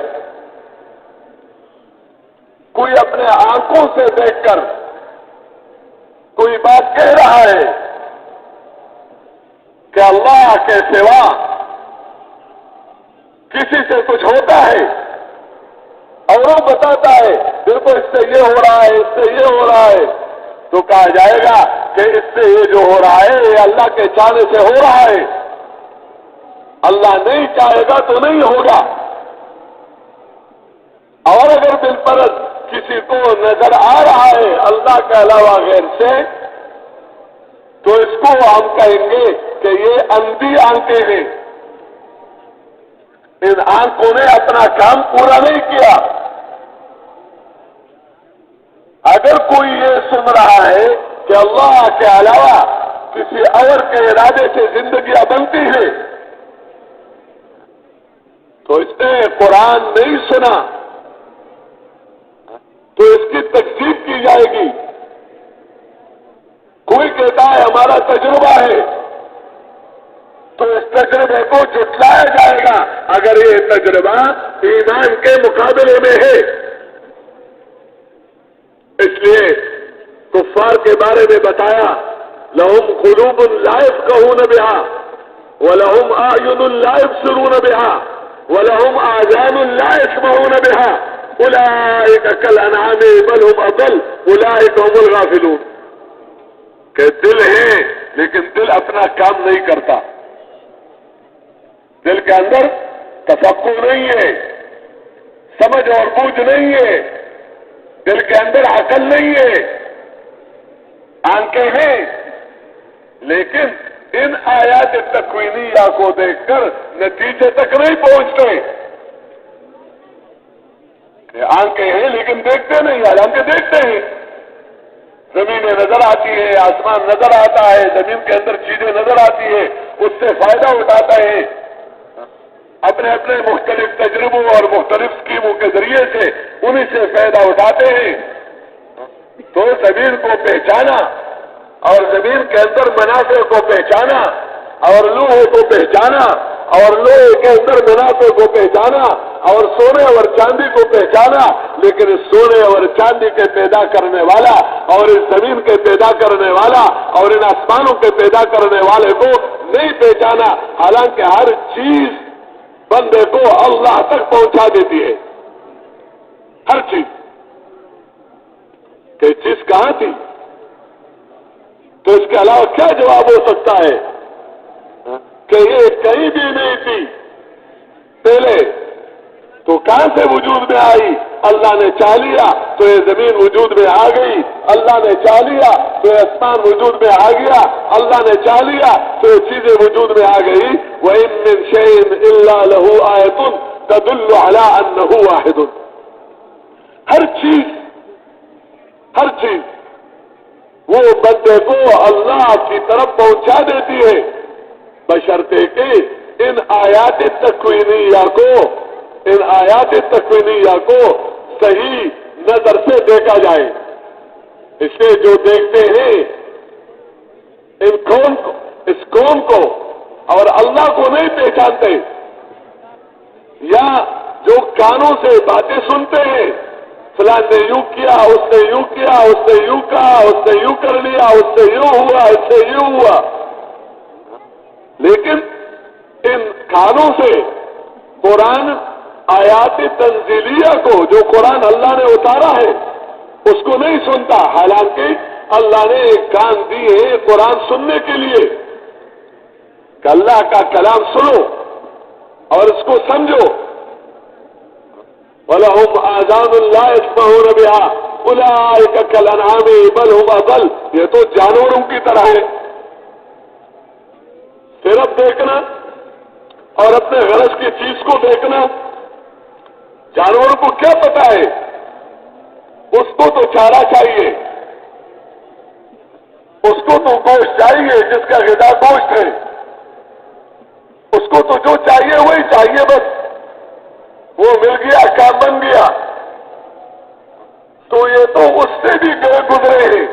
کوئی اپنے آنکھوں سے دیکھ کر کوئی بات کہہ رہا ہے کہ اللہ کے سوا کسی سے کچھ ہوتا ہے، اور وہ بتاتا ہے دیکھو اس سے یہ ہو رہا ہے، اس سے یہ ہو رہا ہے، تو کہا جائے گا کہ اس سے یہ جو ہو رہا ہے یہ اللہ کے چاہنے سے ہو رہا ہے، اللہ نہیں چاہے گا تو نہیں ہوگا۔ اور اگر بالفرض کسی کو نظر آ رہا ہے اللہ کے علاوہ غیر سے، تو اس کو ہم کہیں گے کہ یہ اندھی آنکھیں ہیں، ان آنکھوں نے اپنا کام پورا نہیں کیا۔ اگر کوئی یہ سن رہا ہے کہ اللہ کے علاوہ کسی اور کے ارادے سے زندگیاں بنتی ہیں، تو اس نے قرآن نہیں سنا، تو اس کی تکذیب کی جائے گی۔ کوئی کہتا ہے ہمارا تجربہ ہے، تو اس تجربے کو جھٹلایا جائے گا اگر یہ تجربہ ایمان کے مقابلے میں ہے۔ اس لیے کفار کے بارے میں بتایا لہم قلوب لا یفقہون بہا ولہم اعین لا یبصرون بہا ولہم آذان لا یسمعون بہا اولئک کالانعام بل هم اضل اولئک هم الغافلون، کہ دل ہے لیکن دل اپنا کام نہیں کرتا، دل کے اندر تفکر نہیں ہے، سمجھ اور بوجھ نہیں ہے، دل کے اندر عقل نہیں ہے، آنکھیں ہیں لیکن ان آیات تکوینیہ کو دیکھ کر نتیجے تک نہیں پہنچتے، کہ آنکھیں ہیں لیکن دیکھتے نہیں، حالانکہ دیکھتے ہیں، زمینیں نظر آتی ہے، آسمان نظر آتا ہے، زمین کے اندر چیزیں نظر آتی ہے، اس سے فائدہ اٹھاتا ہے، اپنے اپنے مختلف تجربوں اور مختلف اسکیموں کے ذریعے سے انہی سے فائدہ اٹھاتے ہیں۔ تو زمین کو پہچانا اور زمین کے اندر منافع کو پہچانا اور لوہے کو پہچانا اور لوہے کے اندر منافع کو پہچانا اور سونے اور چاندی کو پہچانا، لیکن اس سونے اور چاندی کے پیدا کرنے والا اور اس زمین کے پیدا کرنے والا اور ان آسمانوں کے پیدا کرنے والے کو نہیں پہچانا، حالانکہ ہر چیز بندے کو اللہ تک پہنچا دیتی ہے، ہر چیز، کہ چیز کہاں تھی، تو اس کے علاوہ کیا جواب ہو سکتا ہے کہ یہ کہیں بھی نہیں تھی پہلے، تو کہاں سے وجود میں آئی؟ اللہ نے چاہ لیا تو یہ زمین وجود میں آ گئی، اللہ نے چاہ لیا تو یہ آسمان وجود میں آ گیا، اللہ نے چاہ لیا تو یہ چیزیں وجود میں آ گئی۔ وَإِن مِّن شَيْءٍ إِلَّا لَهُ آيَةٌ تَدُلُّ عَلَىٰ أَنَّهُ وَاحِدٌ، ہر چیز وہ بندے کو اللہ کی طرف پہنچا دیتی ہے، بشرطے کہ ان آیات تکوینیہ کو صحیح نظر سے دیکھا جائے۔ اسے جو دیکھتے ہیں اس قوم کو اور اللہ کو نہیں پہچانتے، یا جو کانوں سے باتیں سنتے ہیں، فلاں نے یوں کیا، اس نے یوں کیا، اس نے یوں کہا، اس نے یوں کر لیا، اس سے یوں ہوا، اس سے یوں ہوا، لیکن ان کانوں سے قرآن آیات تنزیلیہ کو، جو قرآن اللہ نے اتارا ہے، اس کو نہیں سنتا، حالانکہ اللہ نے ایک کان دیے ہیں قرآن سننے کے لیے، کہ اللہ کا کلام سنو اور اس کو سمجھو۔ وَلَهُمْ آذَانٌ لَا يَسْمَعُونَ بِهَا أُولَٰئِكَ كَالْأَنْعَامِ بَلْ هُمْ أَضَلُّ، یہ تو جانوروں کی طرح ہے، صرف دیکھنا اور اپنے غرض کی چیز کو دیکھنا، جانوروں کو کیا پتا ہے؟ اس کو تو چارہ چاہیے، اس کو تو گوشت چاہیے، جس کا غذا گوشت ہے، اس کو تو جو چاہیے وہی چاہیے، بس وہ مل گیا، کام بن گیا۔ تو یہ تو اس سے بھی گزرے ہیں،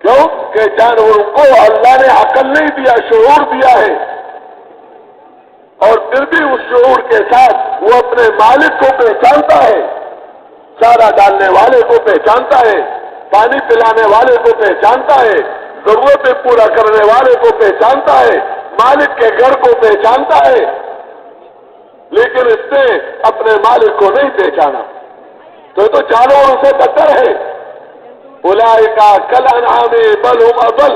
کیوں کہ جانوروں کو اللہ نے عقل نہیں دیا، شعور دیا ہے، اور پھر بھی اس شعور کے ساتھ وہ اپنے مالک کو پہچانتا ہے، چارہ ڈالنے والے کو پہچانتا ہے، پانی پلانے والے کو پہچانتا ہے، ضرورتیں پورا کرنے والے کو پہچانتا ہے، مالک کے گھر کو پہچانتا ہے، لیکن اس نے اپنے مالک کو نہیں پہچانا۔ تو جانوروں سے بدتر ہے. اولئک کالانعام بل هم اضل.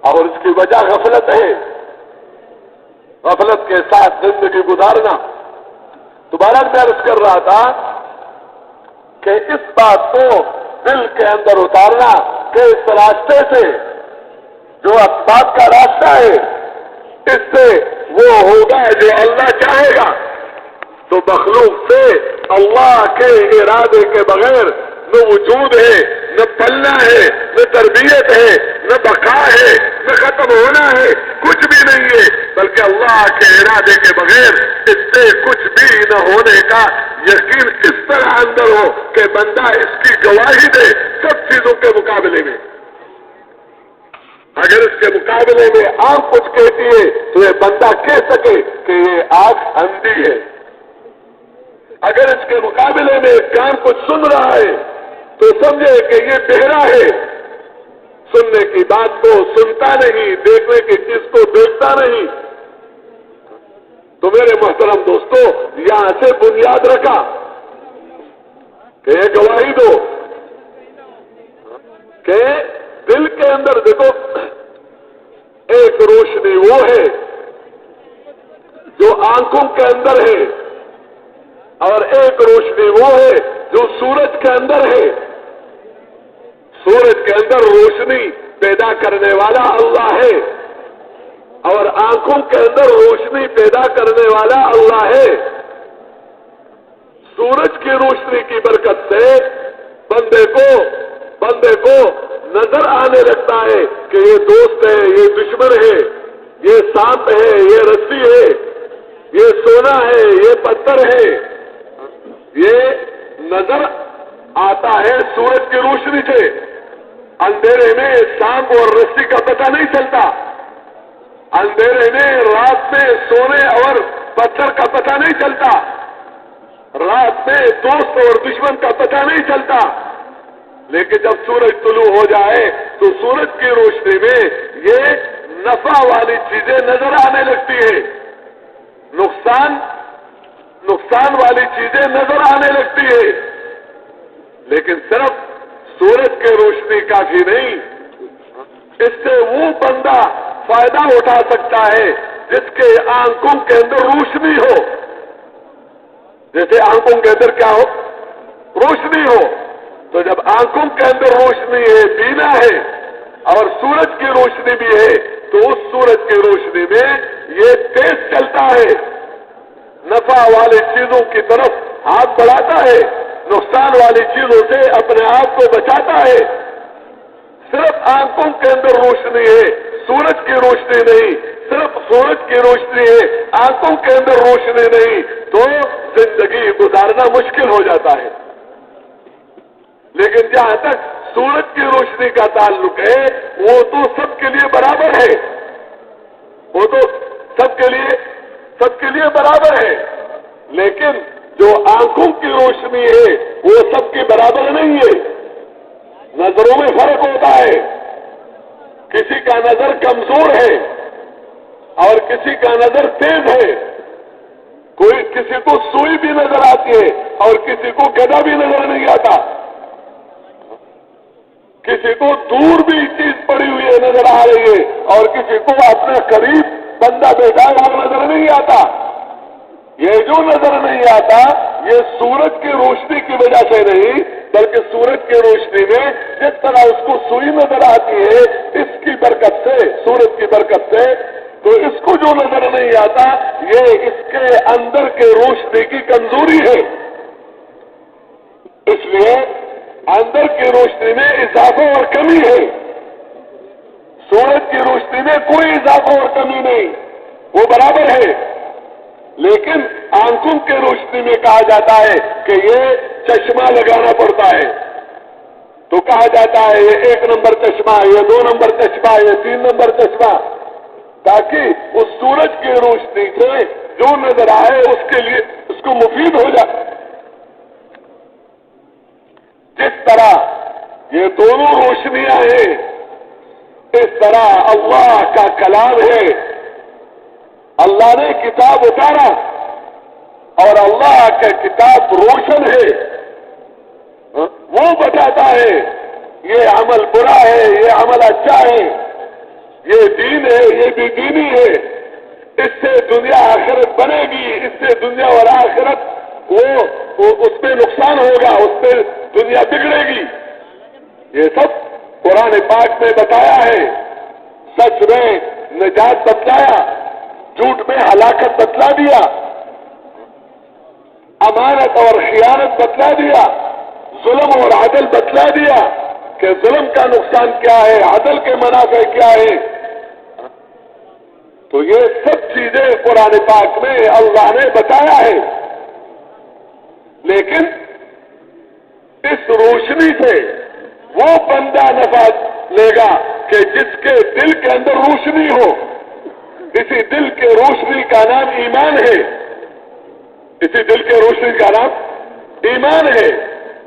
اور اس کی وجہ غفلت ہے، غفلت کے ساتھ زندگی گزارنا. دوبارہ میں عرض کر رہا تھا کہ اس بات کو دل کے اندر اتارنا کہ اس راستے سے جو اسباب کا راستہ ہے اس سے وہ ہوگا جو اللہ چاہے گا. تو مخلوق سے اللہ کے ارادے کے بغیر نہ وجود ہے، نہ پلنا ہے، نہ تربیت ہے، نہ بقا ہے، نہ ختم ہونا ہے، کچھ بھی نہیں ہے. بلکہ اللہ کے ارادے کے بغیر اس سے کچھ بھی نہ ہونے کا یقین اس طرح اندر ہو کہ بندہ اس کی گواہی دے سب چیزوں کے مقابلے میں. اگر اس کے مقابلے میں آنکھ کچھ کہتی ہے تو یہ بندہ کہہ سکے کہ یہ آنکھ اندھی ہے. اگر اس کے مقابلے میں کان کچھ سن رہا ہے تو سمجھے کہ یہ بہرا ہے، سننے کی بات کو سنتا نہیں، دیکھنے کی چیز کو دیکھتا نہیں. تو میرے محترم دوستو، یہاں سے بنیاد رکھا کہ یہ گواہی دو کہ دل کے اندر دیکھو ایک روشنی وہ ہے جو آنکھوں کے اندر ہے، اور ایک روشنی وہ ہے جو سورج کے اندر ہے. سورج کے اندر روشنی پیدا کرنے والا اللہ ہے، اور آنکھوں کے اندر روشنی پیدا کرنے والا اللہ ہے. سورج کی روشنی کی برکت سے بندے کو نظر آنے لگتا ہے کہ یہ دوست ہے، یہ دشمن ہے، یہ سانپ ہے، یہ رسی ہے، یہ سونا ہے، یہ پتھر ہے. یہ نظر آتا ہے سورج کی روشنی سے. اندھیرے میں سانپ اور رسی کا پتہ نہیں چلتا، اندھیرے میں رات میں سونے اور پتھر کا پتہ نہیں چلتا، رات میں دوست اور دشمن کا پتہ نہیں چلتا. لیکن جب سورج طلوع ہو جائے تو سورج کی روشنی میں یہ نفع والی چیزیں نظر آنے لگتی ہیں، نقصان والی چیزیں نظر آنے لگتی ہے. لیکن صرف سورج کی روشنی کافی نہیں، اس سے وہ بندہ فائدہ اٹھا سکتا ہے جس کے آنکھوں کے اندر روشنی ہو. جیسے آنکھوں کے اندر کیا ہو؟ روشنی ہو. تو جب آنکھوں کے اندر روشنی ہے، بینا ہے، اور سورج کی روشنی بھی ہے تو اس سورج کی روشنی میں یہ تیز چلتا ہے، نفع والی چیزوں کی طرف ہاتھ بڑھاتا ہے، نقصان والی چیزوں سے اپنے آپ کو بچاتا ہے. صرف آنکھوں کے اندر روشنی ہے، سورج کی روشنی نہیں. صرف سورج کی روشنی ہے، آنکھوں کے اندر روشنی نہیں، تو زندگی گزارنا مشکل ہو جاتا ہے. لیکن جہاں تک سورج کی روشنی کا تعلق ہے وہ تو سب کے لیے برابر ہے، وہ تو سب کے لیے برابر ہے. لیکن جو آنکھوں کی روشنی ہے وہ سب کی برابر نہیں ہے. نظروں میں فرق ہوتا ہے، کسی کا نظر کمزور ہے اور کسی کا نظر تیز ہے. کوئی کسی کو سوئی بھی نظر آتی ہے اور کسی کو گدا بھی نظر نہیں آتا. کسی کو دور بھی چیز پڑی ہوئی نظر آ رہی ہے اور کسی کو اپنے قریب بندہ بیٹھا ہوا نظر نہیں آتا. یہ جو نظر نہیں آتا یہ سورج کی روشنی کی وجہ سے نہیں، بلکہ سورج کی روشنی میں جس طرح اس کو سوئی نظر آتی ہے اس کی برکت سے، سورج کی برکت سے، تو اس کو جو نظر نہیں آتا یہ اس کے اندر کے روشنی کی کمزوری ہے. اس لیے اندر کی روشنی میں اضافہ اور کمی ہے، سورج کی روشنی میں کوئی اضافہ اور کمی نہیں، وہ برابر ہے. لیکن آنکھوں کی روشنی میں کہا جاتا ہے کہ یہ چشمہ لگانا پڑتا ہے. تو کہا جاتا ہے یہ 1 نمبر چشمہ، یہ 2 نمبر چشمہ، یہ 3 نمبر چشمہ، تاکہ اس سورج کی روشنی سے جو نظر آئے اس کے لیے اس کو مفید ہو جائے. جس طرح یہ دونوں روشنیاں ہیں اس طرح اللہ کا کلام ہے. اللہ نے کتاب اتارا اور اللہ کا کتاب روشن ہے. وہ بتاتا ہے یہ عمل برا ہے، یہ عمل اچھا ہے، یہ دین ہے، یہ بھی دینی ہے، اس سے دنیا آخرت بنے گی، اس سے دنیا اور آخرت اس پہ نقصان ہوگا، اس پہ دنیا بگڑے گی. یہ سب قرآن پاک میں بتایا ہے. سچ میں نجات بتلایا، جھوٹ میں ہلاکت بتلا دیا، امانت اور خیانت بتلا دیا، ظلم اور عدل بتلا دیا کہ ظلم کا نقصان کیا ہے، عدل کے منافع کیا ہے. تو یہ سب چیزیں قرآن پاک میں اللہ نے بتایا ہے. لیکن اس روشنی سے وہ بندہ نفع لے گا کہ جس کے دل کے اندر روشنی ہو. اسی دل کے روشنی کا نام ایمان ہے، اسی دل کے روشنی کا نام ایمان ہے.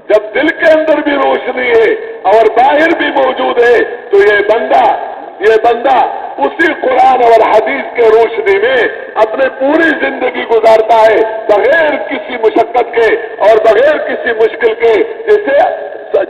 جب دل کے اندر بھی روشنی ہے اور باہر بھی موجود ہے تو یہ بندہ اسی قرآن اور حدیث کے روشنی میں اپنے پوری زندگی گزارتا ہے بغیر کسی مشقت کے اور بغیر کسی مشکل کے.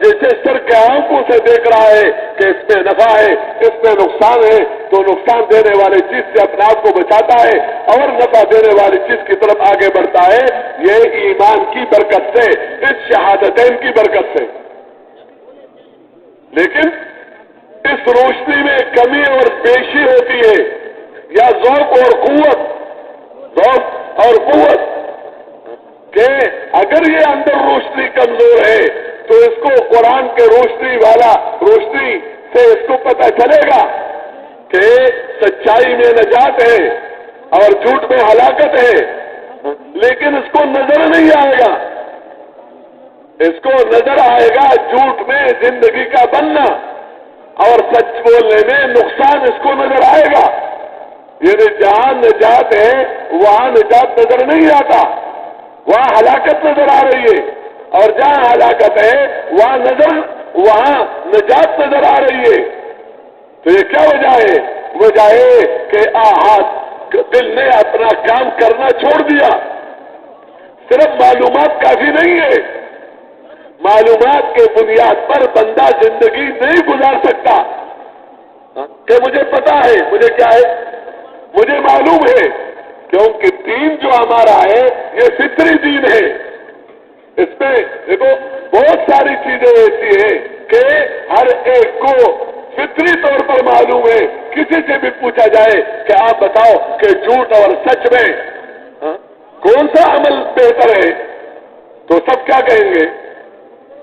جیسے سر کے آنکھوں سے دیکھ رہا ہے کہ اس میں نفع ہے، اس میں نقصان ہے، تو نقصان دینے والی چیز سے اپنے آپ کو بچاتا ہے اور نفع دینے والی چیز کی طرف آگے بڑھتا ہے. یہ ایمان کی برکت سے، اس شہادتین کی برکت سے. لیکن اس روشنی میں کمی اور بیشی ہوتی ہے، یا ذوق اور قوت کہ اگر یہ اندر روشنی کمزور ہے تو اس کو قرآن کے روشنی سے اس کو پتہ چلے گا کہ سچائی میں نجات ہے اور جھوٹ میں ہلاکت ہے. لیکن اس کو نظر نہیں آئے گا، اس کو نظر آئے گا جھوٹ میں زندگی کا بننا اور سچ بولنے میں نقصان اس کو نظر آئے گا. یعنی جہاں نجات ہے وہاں نجات نظر نہیں آتا، وہاں ہلاکت نظر آ رہی ہے، اور جہاں ہلاکت ہے وہاں نجات نظر آ رہی ہے. تو یہ کیا وجہ ہے؟ وجہ ہے کہ دل نے اپنا کام کرنا چھوڑ دیا. صرف معلومات کافی نہیں ہے، معلومات کے بنیاد پر بندہ زندگی نہیں گزار سکتا کہ مجھے پتا ہے، مجھے کیا ہے، مجھے معلوم ہے. کیونکہ دین جو ہمارا ہے یہ فطری دین ہے. اس میں دیکھو بہت ساری چیزیں ایسی ہیں کہ ہر ایک کو فطری طور پر معلوم ہے. کسی سے بھی پوچھا جائے کہ آپ بتاؤ کہ جھوٹ اور سچ میں کون سا عمل بہتر ہے، تو سب کیا کہیں گے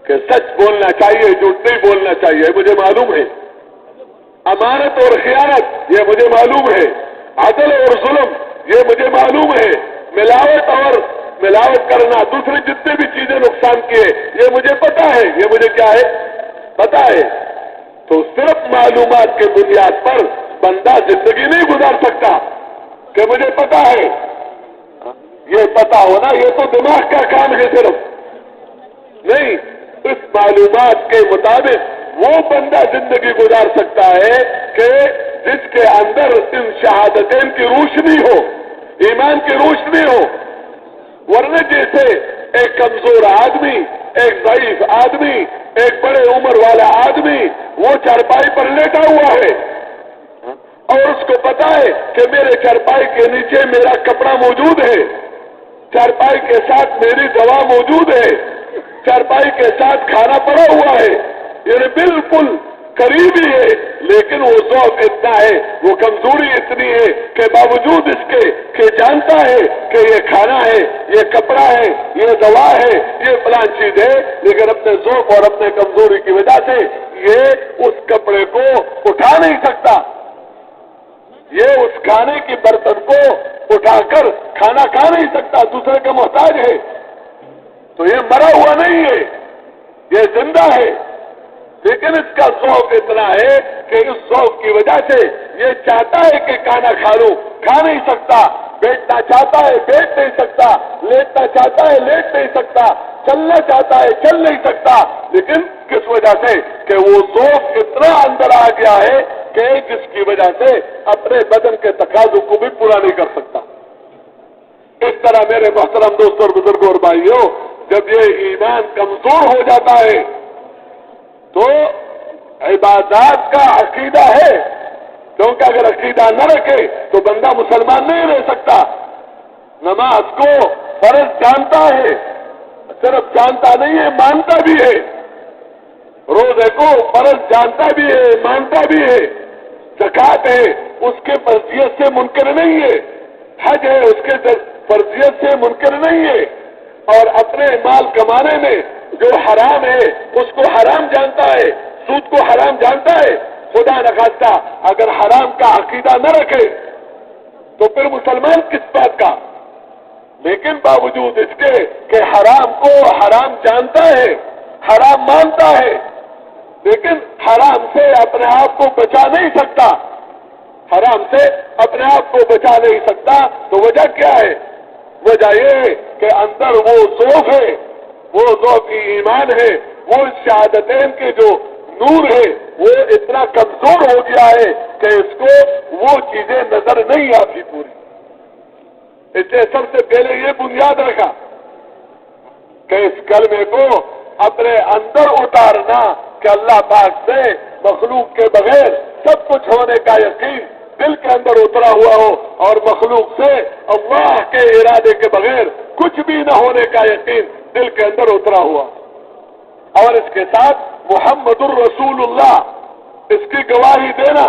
کہ سچ بولنا چاہیے، جھوٹ نہیں بولنا چاہیے، مجھے معلوم ہے. امانت اور خیانت یہ مجھے معلوم ہے، عدل اور ظلم یہ مجھے معلوم ہے، ملاوٹ کرنا، دوسری جتنے بھی چیزیں نقصان کیے یہ مجھے پتا ہے، یہ مجھے کیا ہے پتا ہے. تو صرف معلومات کے بنیاد پر بندہ زندگی نہیں گزار سکتا کہ مجھے پتا ہے. یہ پتا ہونا یہ تو دماغ کا کام ہے صرف نہیں. اس معلومات کے مطابق وہ بندہ زندگی گزار سکتا ہے کہ جس کے اندر ان شہادتین کی روشنی ہو، ایمان کی روشنی ہو. ورنہ جیسے ایک کمزور آدمی، ایک ضعیف آدمی، ایک بڑے عمر والا آدمی وہ چارپائی پر لیٹا ہوا ہے اور اس کو پتا ہے کہ میرے چارپائی کے نیچے میرا کپڑا موجود ہے، چارپائی کے ساتھ میری دوا موجود ہے، چارپائی کے ساتھ کھانا پڑا ہوا ہے، یہ بالکل قریبی ہے. لیکن وہ ذوق اتنا ہے، وہ کمزوری اتنی ہے کہ باوجود اس کے کہ جانتا ہے کہ یہ کھانا ہے، یہ کپڑا ہے، یہ دوا ہے، یہ فلان چیز ہے، لیکن اپنے ذوق اور اپنے کمزوری کی وجہ سے یہ اس کپڑے کو اٹھا نہیں سکتا، یہ اس کھانے کی برتن کو اٹھا کر کھانا کھا نہیں سکتا، دوسرے کا محتاج ہے. تو یہ مرا ہوا نہیں ہے، یہ زندہ ہے. لیکن اس کا ذوق اتنا ہے کہ اس ذوق کی وجہ سے یہ چاہتا ہے کہ کھانا کھا لوں، کھا نہیں سکتا، بیٹھنا چاہتا ہے بیٹھ نہیں سکتا، لیٹنا چاہتا ہے لیٹ نہیں سکتا، چلنا چاہتا ہے چل نہیں سکتا. لیکن کس وجہ سے کہ وہ ذوق اتنا اندر آ گیا ہے کہ جس کی وجہ سے اپنے بدن کے تقاضوں کو بھی پورا نہیں کر سکتا. اس طرح میرے محترم دوستوں اور بزرگوں اور بھائیوں، جب یہ ایمان کمزور ہو جاتا ہے تو عبادات کا عقیدہ ہے، کیونکہ اگر عقیدہ نہ رکھے تو بندہ مسلمان نہیں رہ سکتا۔ نماز کو فرض جانتا ہے، صرف جانتا نہیں ہے، مانتا بھی ہے۔ روزے کو فرض جانتا بھی ہے، مانتا بھی ہے۔ زکوٰۃ ہے، اس کے فرضیت سے منکر نہیں ہے۔ حج ہے، اس کے فرضیت سے منکر نہیں ہے۔ اور اپنے مال کمانے میں جو حرام ہے اس کو حرام جانتا ہے، سود کو حرام جانتا ہے۔ خدا نخواستہ اگر حرام کا عقیدہ نہ رکھے تو پھر مسلمان کس بات کا؟ لیکن باوجود اس کے کہ حرام کو حرام جانتا ہے، حرام مانتا ہے، لیکن حرام سے اپنے آپ کو بچا نہیں سکتا، حرام سے اپنے آپ کو بچا نہیں سکتا۔ تو وجہ کیا ہے؟ وجہ یہ کہ اندر وہ ذوق ہے، وہ ذوق ایمان ہے، وہ شہادتین کے جو نور ہے وہ اتنا کمزور ہو گیا ہے کہ اس کو وہ چیزیں نظر نہیں آتی پوری۔ اس نے سب سے پہلے یہ بنیاد رکھا کہ اس کلمے کو اپنے اندر اتارنا کہ اللہ پاک سے مخلوق کے بغیر سب کچھ ہونے کا یقین دل کے اندر اترا ہوا ہو، اور مخلوق سے اللہ کے ارادے کے بغیر کچھ بھی نہ ہونے کا یقین دل کے اندر اترا ہوا، اور اس کے ساتھ محمد الرسول اللہ اس کی گواہی دینا۔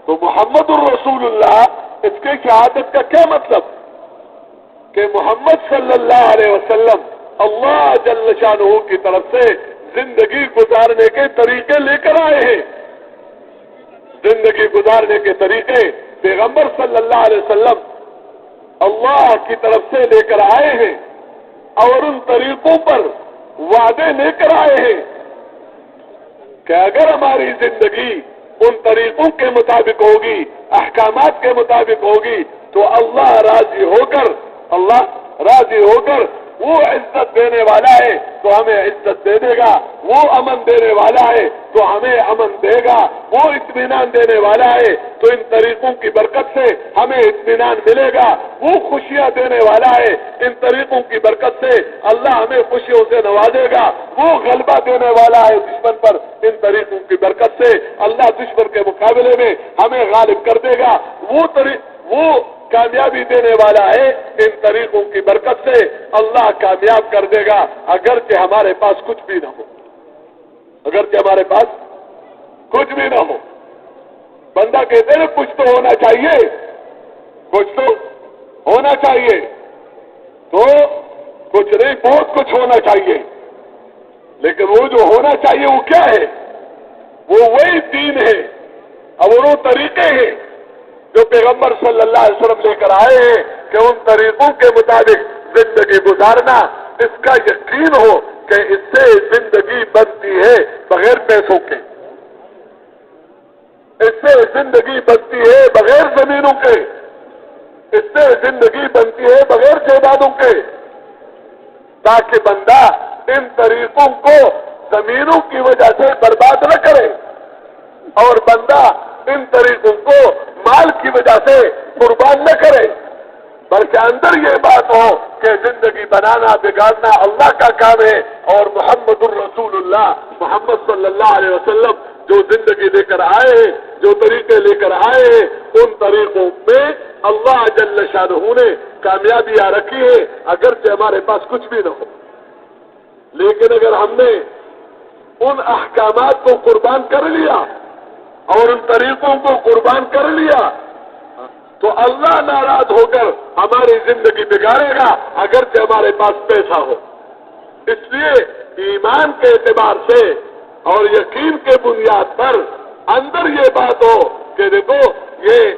تو محمد الرسول اللہ اس کی شہادت کا کیا مطلب؟ کہ محمد صلی اللہ علیہ وسلم اللہ جل شانہ کی طرف سے زندگی گزارنے کے طریقے لے کر آئے ہیں۔ زندگی گزارنے کے طریقے پیغمبر صلی اللہ علیہ وسلم اللہ کی طرف سے لے کر آئے ہیں، اور ان طریقوں پر وعدے لے کر آئے ہیں کہ اگر ہماری زندگی ان طریقوں کے مطابق ہوگی، احکامات کے مطابق ہوگی، تو اللہ راضی ہو کر وہ عزت دینے والا ہے تو ہمیں عزت دے دے گا، وہ امن دینے والا ہے تو ہمیں امن دے گا، وہ اطمینان دینے والا ہے تو ان طریقوں کی برکت سے ہمیں اطمینان ملے گا، وہ خوشیاں دینے والا ہے، ان طریقوں کی برکت سے اللہ ہمیں خوشیوں سے نوازے گا، وہ غلبہ دینے والا ہے دشمن پر، ان طریقوں کی برکت سے اللہ دشمن کے مقابلے میں ہمیں غالب کر دے گا، وہ کامیابی دینے والا ہے، ان طریقوں کی برکت سے اللہ کامیاب کر دے گا، اگرچہ ہمارے پاس کچھ بھی نہ ہو، اگرچہ ہمارے پاس کچھ بھی نہ ہو۔ بندہ کہتے ہیں کچھ تو ہونا چاہیے، کچھ تو ہونا چاہیے، تو کچھ نہیں بہت کچھ ہونا چاہیے، لیکن وہ جو ہونا چاہیے وہ کیا ہے؟ وہ وہی دین ہے اور وہ طریقے ہیں جو پیغمبر صلی اللہ علیہ وسلم لے کر آئے ہیں، کہ ان طریقوں کے مطابق زندگی گزارنا، اس کا یقین ہو کہ اس سے زندگی بنتی ہے بغیر پیسوں کے، اس سے زندگی بنتی ہے بغیر زمینوں کے، اس سے زندگی بنتی ہے بغیر جائیدادوں کے، تاکہ بندہ ان طریقوں کو زمینوں کی وجہ سے برباد نہ کرے، اور بندہ ان طریقوں کو مال کی وجہ سے قربان نہ کرے، بلکہ اندر یہ بات ہو کہ زندگی بنانا بگاڑنا اللہ کا کام ہے، اور محمد الرسول اللہ محمد صلی اللہ علیہ وسلم جو زندگی لے کر آئے ہیں، جو طریقے لے کر آئے ہیں، ان طریقوں میں اللہ جل شانہ نے کامیابیاں رکھی ہے، اگرچہ ہمارے پاس کچھ بھی نہ ہو۔ لیکن اگر ہم نے ان احکامات کو قربان کر لیا اور ان طریقوں کو قربان کر لیا تو اللہ ناراض ہو کر ہماری زندگی بگاڑے گا، اگرچہ ہمارے پاس پیسہ ہو۔ اس لیے ایمان کے اعتبار سے اور یقین کے بنیاد پر اندر یہ بات ہو کہ دیکھو یہ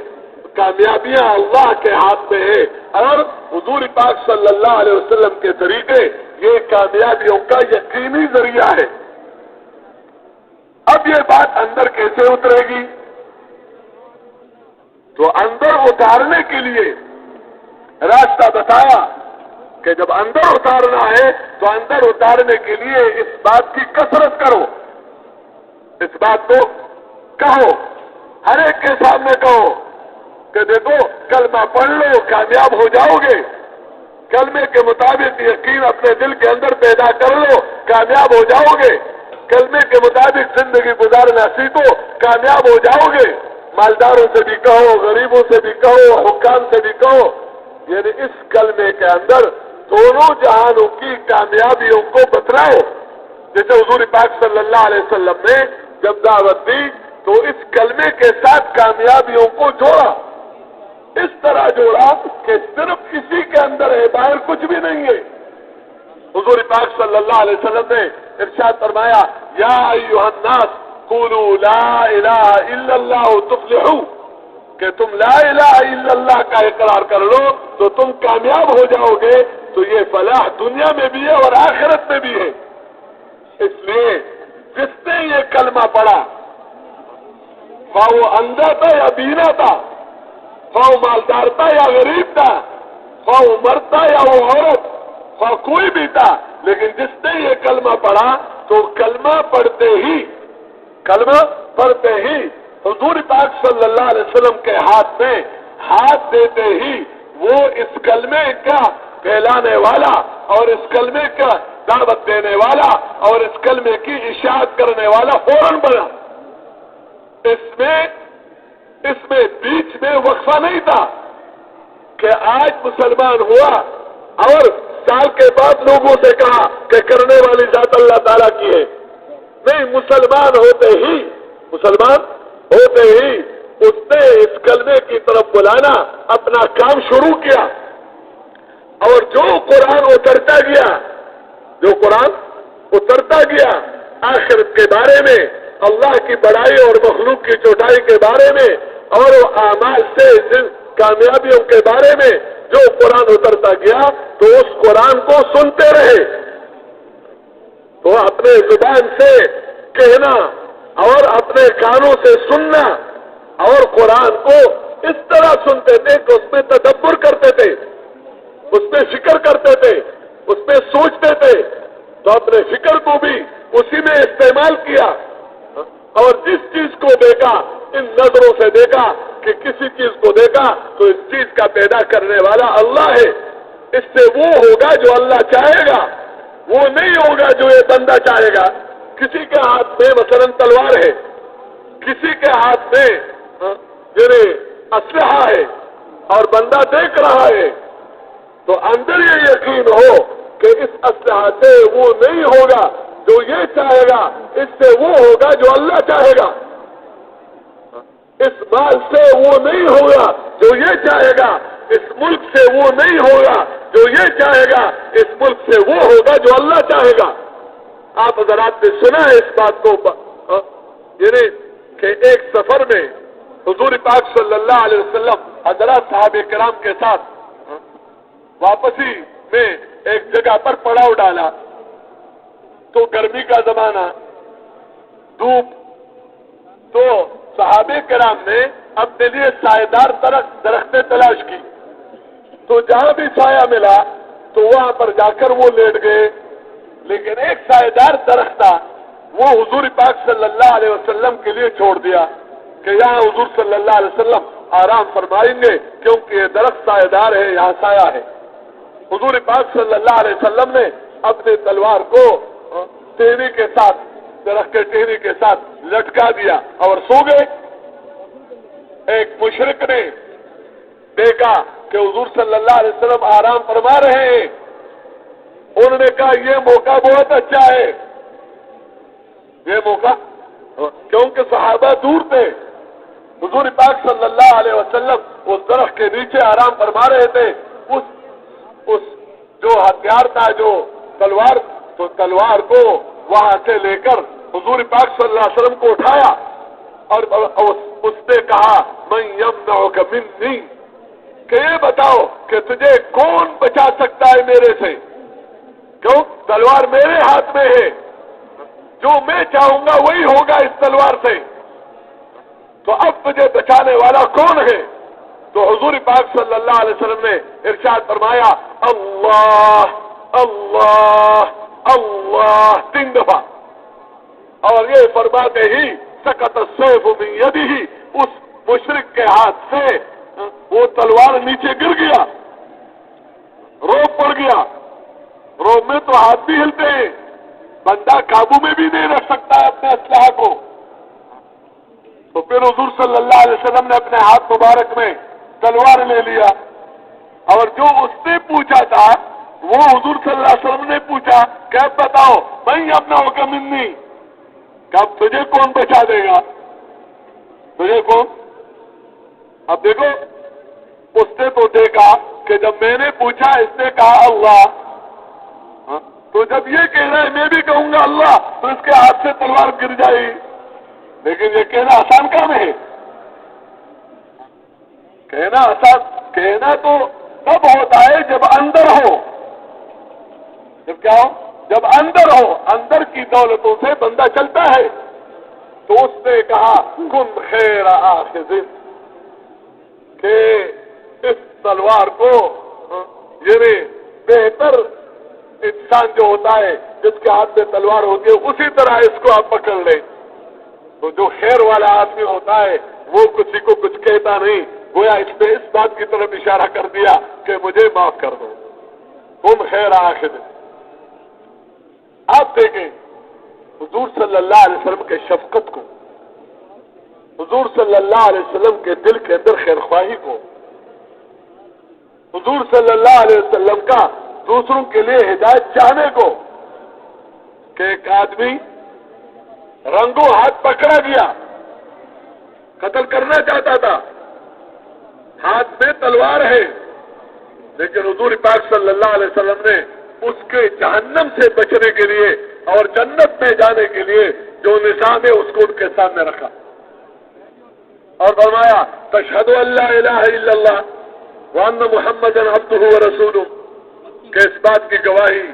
کامیابیاں اللہ کے ہاتھ میں ہے، اور حضور پاک صلی اللہ علیہ وسلم کے طریقے یہ کامیابیوں کا یقینی ذریعہ ہے۔ اب یہ بات اندر کیسے اترے گی؟ تو اندر اتارنے کے لیے راستہ بتایا کہ جب اندر اتارنا ہے تو اندر اتارنے کے لیے اس بات کی کثرت کرو، اس بات کو کہو، ہر ایک کے سامنے کہو کہ دیکھو کلمہ پڑھ لو کامیاب ہو جاؤ گے، کلمے کے مطابق یقین اپنے دل کے اندر پیدا کر لو کامیاب ہو جاؤ گے، کلمے کے مطابق زندگی گزارنا سیکھو، کامیاب ہو جاؤ گے۔ مالداروں سے بھی کہو، غریبوں سے بھی کہو، حکام سے بھی کہو، یعنی اس کلمے کے اندر دونوں جہانوں کی کامیابیوں کو بتلاؤ۔ جیسے حضور پاک صلی اللہ علیہ وسلم نے جب دعوت دی تو اس کلمے کے ساتھ کامیابیوں کو جوڑا، اس طرح جوڑا کہ صرف اسی کے اندر ہے، باہر کچھ بھی نہیں ہے۔ حضور پاک صلی اللہ علیہ وسلم نے ارشاد فرمایا، یا ایھا الناس قولوا لا الہ الا اللہ تفلحوا، کہ تم لا الہ الا اللہ کا اقرار کر لو تو تم کامیاب ہو جاؤ گے۔ تو یہ فلاح دنیا میں بھی ہے اور آخرت میں بھی ہے۔ اس لیے جس نے یہ کلمہ پڑھا، خواہ وہ اندھا تھا یا بینا تھا، خواہ وہ مالدار تھا یا غریب تھا، خواہ وہ مرد تھا یا وہ عورت، خواہ کوئی بھی تھا، لیکن جس نے یہ کلمہ پڑھا تو کلمہ پڑھتے ہی حضور پاک صلی اللہ علیہ وسلم کے ہاتھ میں ہاتھ دیتے ہی وہ اس کلمے کا پھیلانے والا اور اس کلمے کا دعوت دینے والا اور اس کلمے کی اشاعت کرنے والا فوراً بنا۔ اس میں بیچ میں وقفہ نہیں تھا کہ آج مسلمان ہوا اور سال کے بعد لوگوں سے کہا کہ کرنے والی ذات اللہ تعالیٰ کی ہے۔ نہیں، مسلمان ہوتے ہی اس نے اس کلمے کی طرف بلانا اپنا کام شروع کیا، اور جو قرآن اترتا گیا آخرت کے بارے میں، اللہ کی بڑائی اور مخلوق کی چوٹائی کے بارے میں، اور اعمال سے کامیابیوں کے بارے میں جو قرآن اترتا گیا تو اس قرآن کو سنتے رہے۔ تو اپنے زبان سے کہنا اور اپنے کانوں سے سننا، اور قرآن کو اس طرح سنتے تھے کہ اس میں تدبر کرتے تھے، اس میں فکر کرتے تھے، اس میں سوچتے تھے، تو اپنے فکر کو بھی اسی میں استعمال کیا، اور جس چیز کو دیکھا ان نظروں سے دیکھا کہ کسی چیز کو دیکھا تو اس چیز کا پیدا کرنے والا اللہ ہے، اس سے وہ ہوگا جو اللہ چاہے گا، وہ نہیں ہوگا جو یہ بندہ چاہے گا۔ کسی کے ہاتھ میں مثلا تلوار ہے، کسی کے ہاتھ میں اسلحہ ہے اور بندہ دیکھ رہا ہے، تو اندر یہ یقین ہو کہ اس اسلحہ سے وہ نہیں ہوگا جو یہ چاہے گا، اس سے وہ ہوگا جو اللہ چاہے گا، اس مال سے وہ نہیں ہوگا جو یہ چاہے گا، اس ملک سے وہ نہیں ہوگا جو یہ چاہے گا، اس ملک سے وہ ہوگا جو اللہ چاہے گا۔ آپ حضرات نے سنا ہے اس بات کو، یعنی کہ ایک سفر میں حضور پاک صلی اللہ علیہ وسلم حضرات صحابہ کرام کے ساتھ واپسی میں ایک جگہ پر پڑاؤ ڈالا، تو گرمی کا زمانہ، دھوپ، تو صحابہ کرام نے اپنے لیے سایہ دار درختیں تلاش کی، تو جہاں بھی سایہ ملا تو وہاں پر جا کر وہ لیٹ گئے، لیکن ایک سایہ دار درخت تھا وہ حضور پاک صلی اللہ علیہ وسلم کے لیے چھوڑ دیا کہ یہاں حضور صلی اللہ علیہ وسلم آرام فرمائیں گے، کیونکہ یہ درخت سایہ دار ہے، یہاں سایہ ہے۔ حضور پاک صلی اللہ علیہ وسلم نے اپنے تلوار کو ٹہنی کے ساتھ، درخت کے ٹہنی کے ساتھ لٹکا دیا اور سو گئے۔ ایک مشرک نے دیکھا کہ حضور صلی اللہ علیہ وسلم آرام فرما رہے ہیں، انہوں نے کہا یہ موقع بہت اچھا ہے، یہ موقع، کیونکہ صحابہ دور تھے، حضور پاک صلی اللہ علیہ وسلم اس درخت کے نیچے آرام فرما رہے تھے، اس جو ہتھیار تھا، جو تلوار، تو تلوار کو وہاں سے لے کر حضور پاک صلی اللہ علیہ وسلم کو اٹھایا اور اس نے کہا من یمنعک منی، کہ یہ بتاؤ کہ تجھے کون بچا سکتا ہے میرے سے، کیوں تلوار میرے ہاتھ میں ہے، جو میں چاہوں گا وہی ہوگا اس تلوار سے، تو اب تجھے بچانے والا کون ہے؟ تو حضور پاک صلی اللہ علیہ وسلم نے ارشاد فرمایا اللہ اللہ اللہ 3 دفعہ، اور یہ فرماتے ہی سقط السیف من یدہ، اس مشرک کے ہاتھ سے وہ تلوار نیچے گر گیا، روب پڑ گیا، روب میں تو ہاتھ بھی ہلتے ہیں، بندہ قابو میں بھی نہیں رکھ سکتا ہے اپنے اسلحہ کو. تو پھر حضور صلی اللہ علیہ وسلم نے اپنے ہاتھ مبارک میں تلوار لے لیا، اور جو اس نے پوچھا تھا وہ حضور صلی اللہ علیہ وسلم نے پوچھا کہ اب بتاؤ میں اپنا حکم منی، کہ اب تجھے کون بچا دے گا، تجھے کون؟ اب دیکھو اس نے تو دیکھا کہ جب میں نے پوچھا اس نے کہا اللہ، تو جب یہ کہہ رہا ہے میں بھی کہوں گا اللہ، تو اس کے ہاتھ سے تلوار گر جائے گی. لیکن یہ کہنا آسان کام ہے، کہنا آسان، کہنا تو تب ہوتا ہے جب اندر ہو. جب کیا ہو؟ جب اندر ہو، اندر کی دولتوں سے بندہ چلتا ہے. تو اس نے کہا کن خیر آخذ، کہ اس تلوار کو یعنی بہتر انسان جو ہوتا ہے جس کے ہاتھ میں تلوار ہوتی ہے اسی طرح اس کو آپ پکڑ لیں. تو جو خیر والا آدمی ہوتا ہے وہ کسی کو کچھ کہتا نہیں، گویا اس نے اس بات کی طرف اشارہ کر دیا کہ مجھے معاف کر دو، تم خیر آخذ. آپ دیکھیں حضور صلی اللہ علیہ وسلم کے شفقت کو، حضور صلی اللہ علیہ وسلم کے دل کے اندر خیر خواہی کو، حضور صلی اللہ علیہ وسلم کا دوسروں کے لیے ہدایت چاہنے کو، کہ ایک آدمی رنگوں ہاتھ پکڑا گیا، قتل کرنا چاہتا تھا، ہاتھ میں تلوار ہے، لیکن حضور پاک صلی اللہ علیہ وسلم نے اس کے جہنم سے بچنے کے لیے اور جنت میں جانے کے لیے جو نظام ہے اس کو ان کے سامنے رکھا اور فرمایا تشہد ان لا الہ الا اللہ وان محمدا عبدہ ورسولہ، کہ اس بات کی گواہی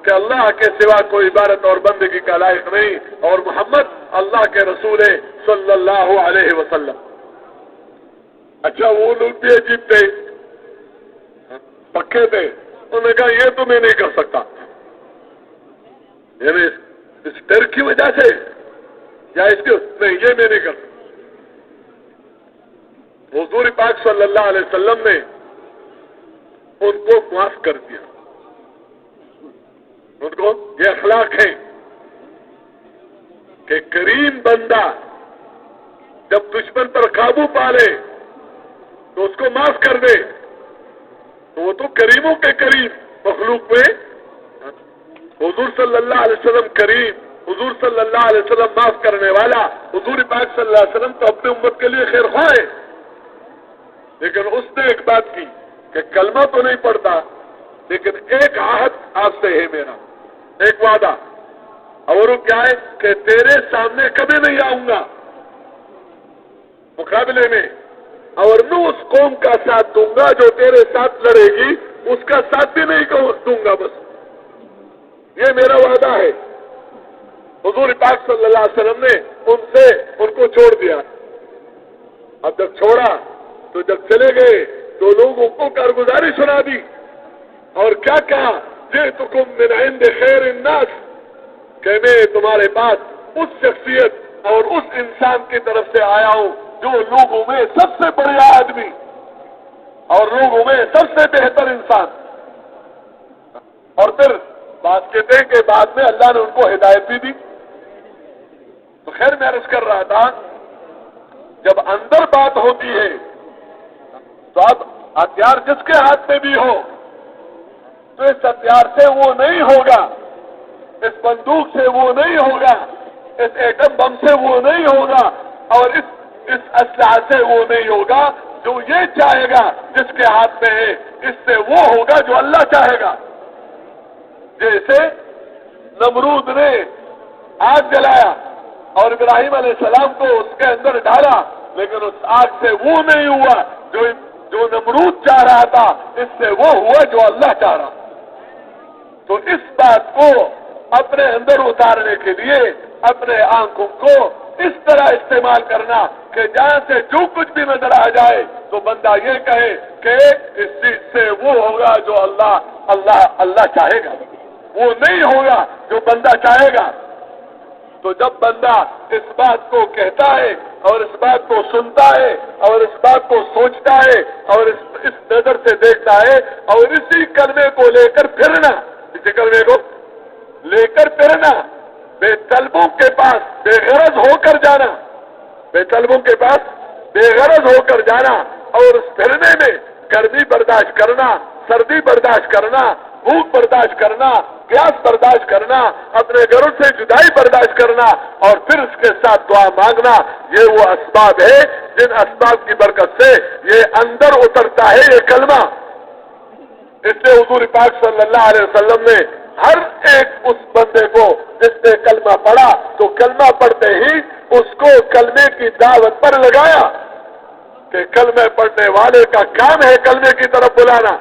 کہ اللہ کے سوا کوئی عبادت اور بندگی کا لائق نہیں اور محمد اللہ کے رسول ہے صلی اللہ علیہ وسلم. اچھا وہ لوگ بھی عجیب تھے، پکے تھے، انہوں نے کہا یہ تو میں نہیں کر سکتا، یعنی اس ڈر کی وجہ سے یا اس کے نہیں، یہ میں نہیں کر سکتا. حضور پاک صلی اللہ علیہ وسلم نے ان کو معاف کر دیا. ان کو یہ اخلاق ہے کہ کریم بندہ جب دشمن پر قابو پالے تو اس کو معاف کر دے، تو وہ تو کریموں کے کریم مخلوق میں حضور صلی اللہ علیہ وسلم کریم، حضور صلی اللہ علیہ وسلم معاف کرنے والا، حضور پاک صلی اللہ علیہ وسلم تو اپنے امت کے لیے خیر خواہ ہے. لیکن اس نے ایک بات کی کہ کلمہ تو نہیں پڑھتا لیکن ایک عہد آپ سے ہے میرا، ایک وعدہ، اور وہ کیا ہے کہ تیرے سامنے کبھی نہیں آؤں گا مقابلے میں، اور میں اس قوم کا ساتھ دوں گا جو تیرے ساتھ لڑے گی، اس کا ساتھ بھی نہیں دوں گا، بس یہ میرا وعدہ ہے. حضور پاک صلی اللہ علیہ وسلم نے ان کو چھوڑ دیا. اب جب چھوڑا تو جب چلے گئے تو لوگوں کو کارگزاری سنا دی اور کیا کہا، جئتکم من عند خیر الناس، کہ میں تمہارے پاس اس شخصیت اور اس انسان کی طرف سے آیا ہوں جو لوگوں میں سب سے بڑا آدمی اور لوگوں میں سب سے بہتر انسان. اور پھر بات کہتے ہیں کہ بعد میں اللہ نے ان کو ہدایت بھی دی. تو خیر میں عرض کر رہا تھا جب اندر بات ہوتی ہے تو اب ہتھیار جس کے ہاتھ میں بھی ہو تو اس ہتھیار سے وہ نہیں ہوگا، اس بندوق سے وہ نہیں ہوگا، اس ایٹم بم سے وہ نہیں ہوگا، اور اس اسلحہ سے وہ نہیں ہوگا. جو یہ چاہے گا جس کے ہاتھ میں ہے اس سے وہ ہوگا جو اللہ چاہے گا. جیسے نمرود نے آگ جلایا اور ابراہیم علیہ السلام کو اس کے اندر ڈالا، لیکن اس آگ سے وہ نہیں ہوا جو نمرود چاہ رہا تھا، اس سے وہ ہوا جو اللہ چاہ رہا. تو اس بات کو اپنے اندر اتارنے کے لیے اپنے آنکھوں کو اس طرح استعمال کرنا کہ جہاں سے جو کچھ بھی نظر آ جائے تو بندہ یہ کہے کہ اس چیز سے وہ ہوگا جو اللہ چاہے گا، وہ نہیں ہوگا جو بندہ چاہے گا. تو جب بندہ اس بات کو کہتا ہے اور اس بات کو سنتا ہے اور اس بات کو سوچتا ہے اور اس نظر سے دیکھتا ہے اور اسی کلمے کو لے کر پھرنا، اسی کلمے کو لے کر پھرنا بے طلبوں کے پاس بے غرض ہو کر جانا، بے طلبوں کے پاس بے غرض ہو کر جانا، اور اس پھرنے میں گرمی برداشت کرنا، سردی برداشت کرنا، بھوک برداشت کرنا، پیاس برداشت کرنا، اپنے گھروں سے جدائی برداشت کرنا، اور پھر اس کے ساتھ دعا مانگنا، یہ وہ اسباب ہے جن اسباب کی برکت سے یہ اندر اترتا ہے یہ کلمہ۔ اس لیے حضور پاک صلی اللہ علیہ وسلم نے ہر ایک اس بندے کو جس نے کلمہ پڑھا تو کلمہ پڑھتے ہی اس کو کلمے کی دعوت پر لگایا کہ کلمہ پڑھنے والے کا کام ہے کلمے کی طرف بلانا۔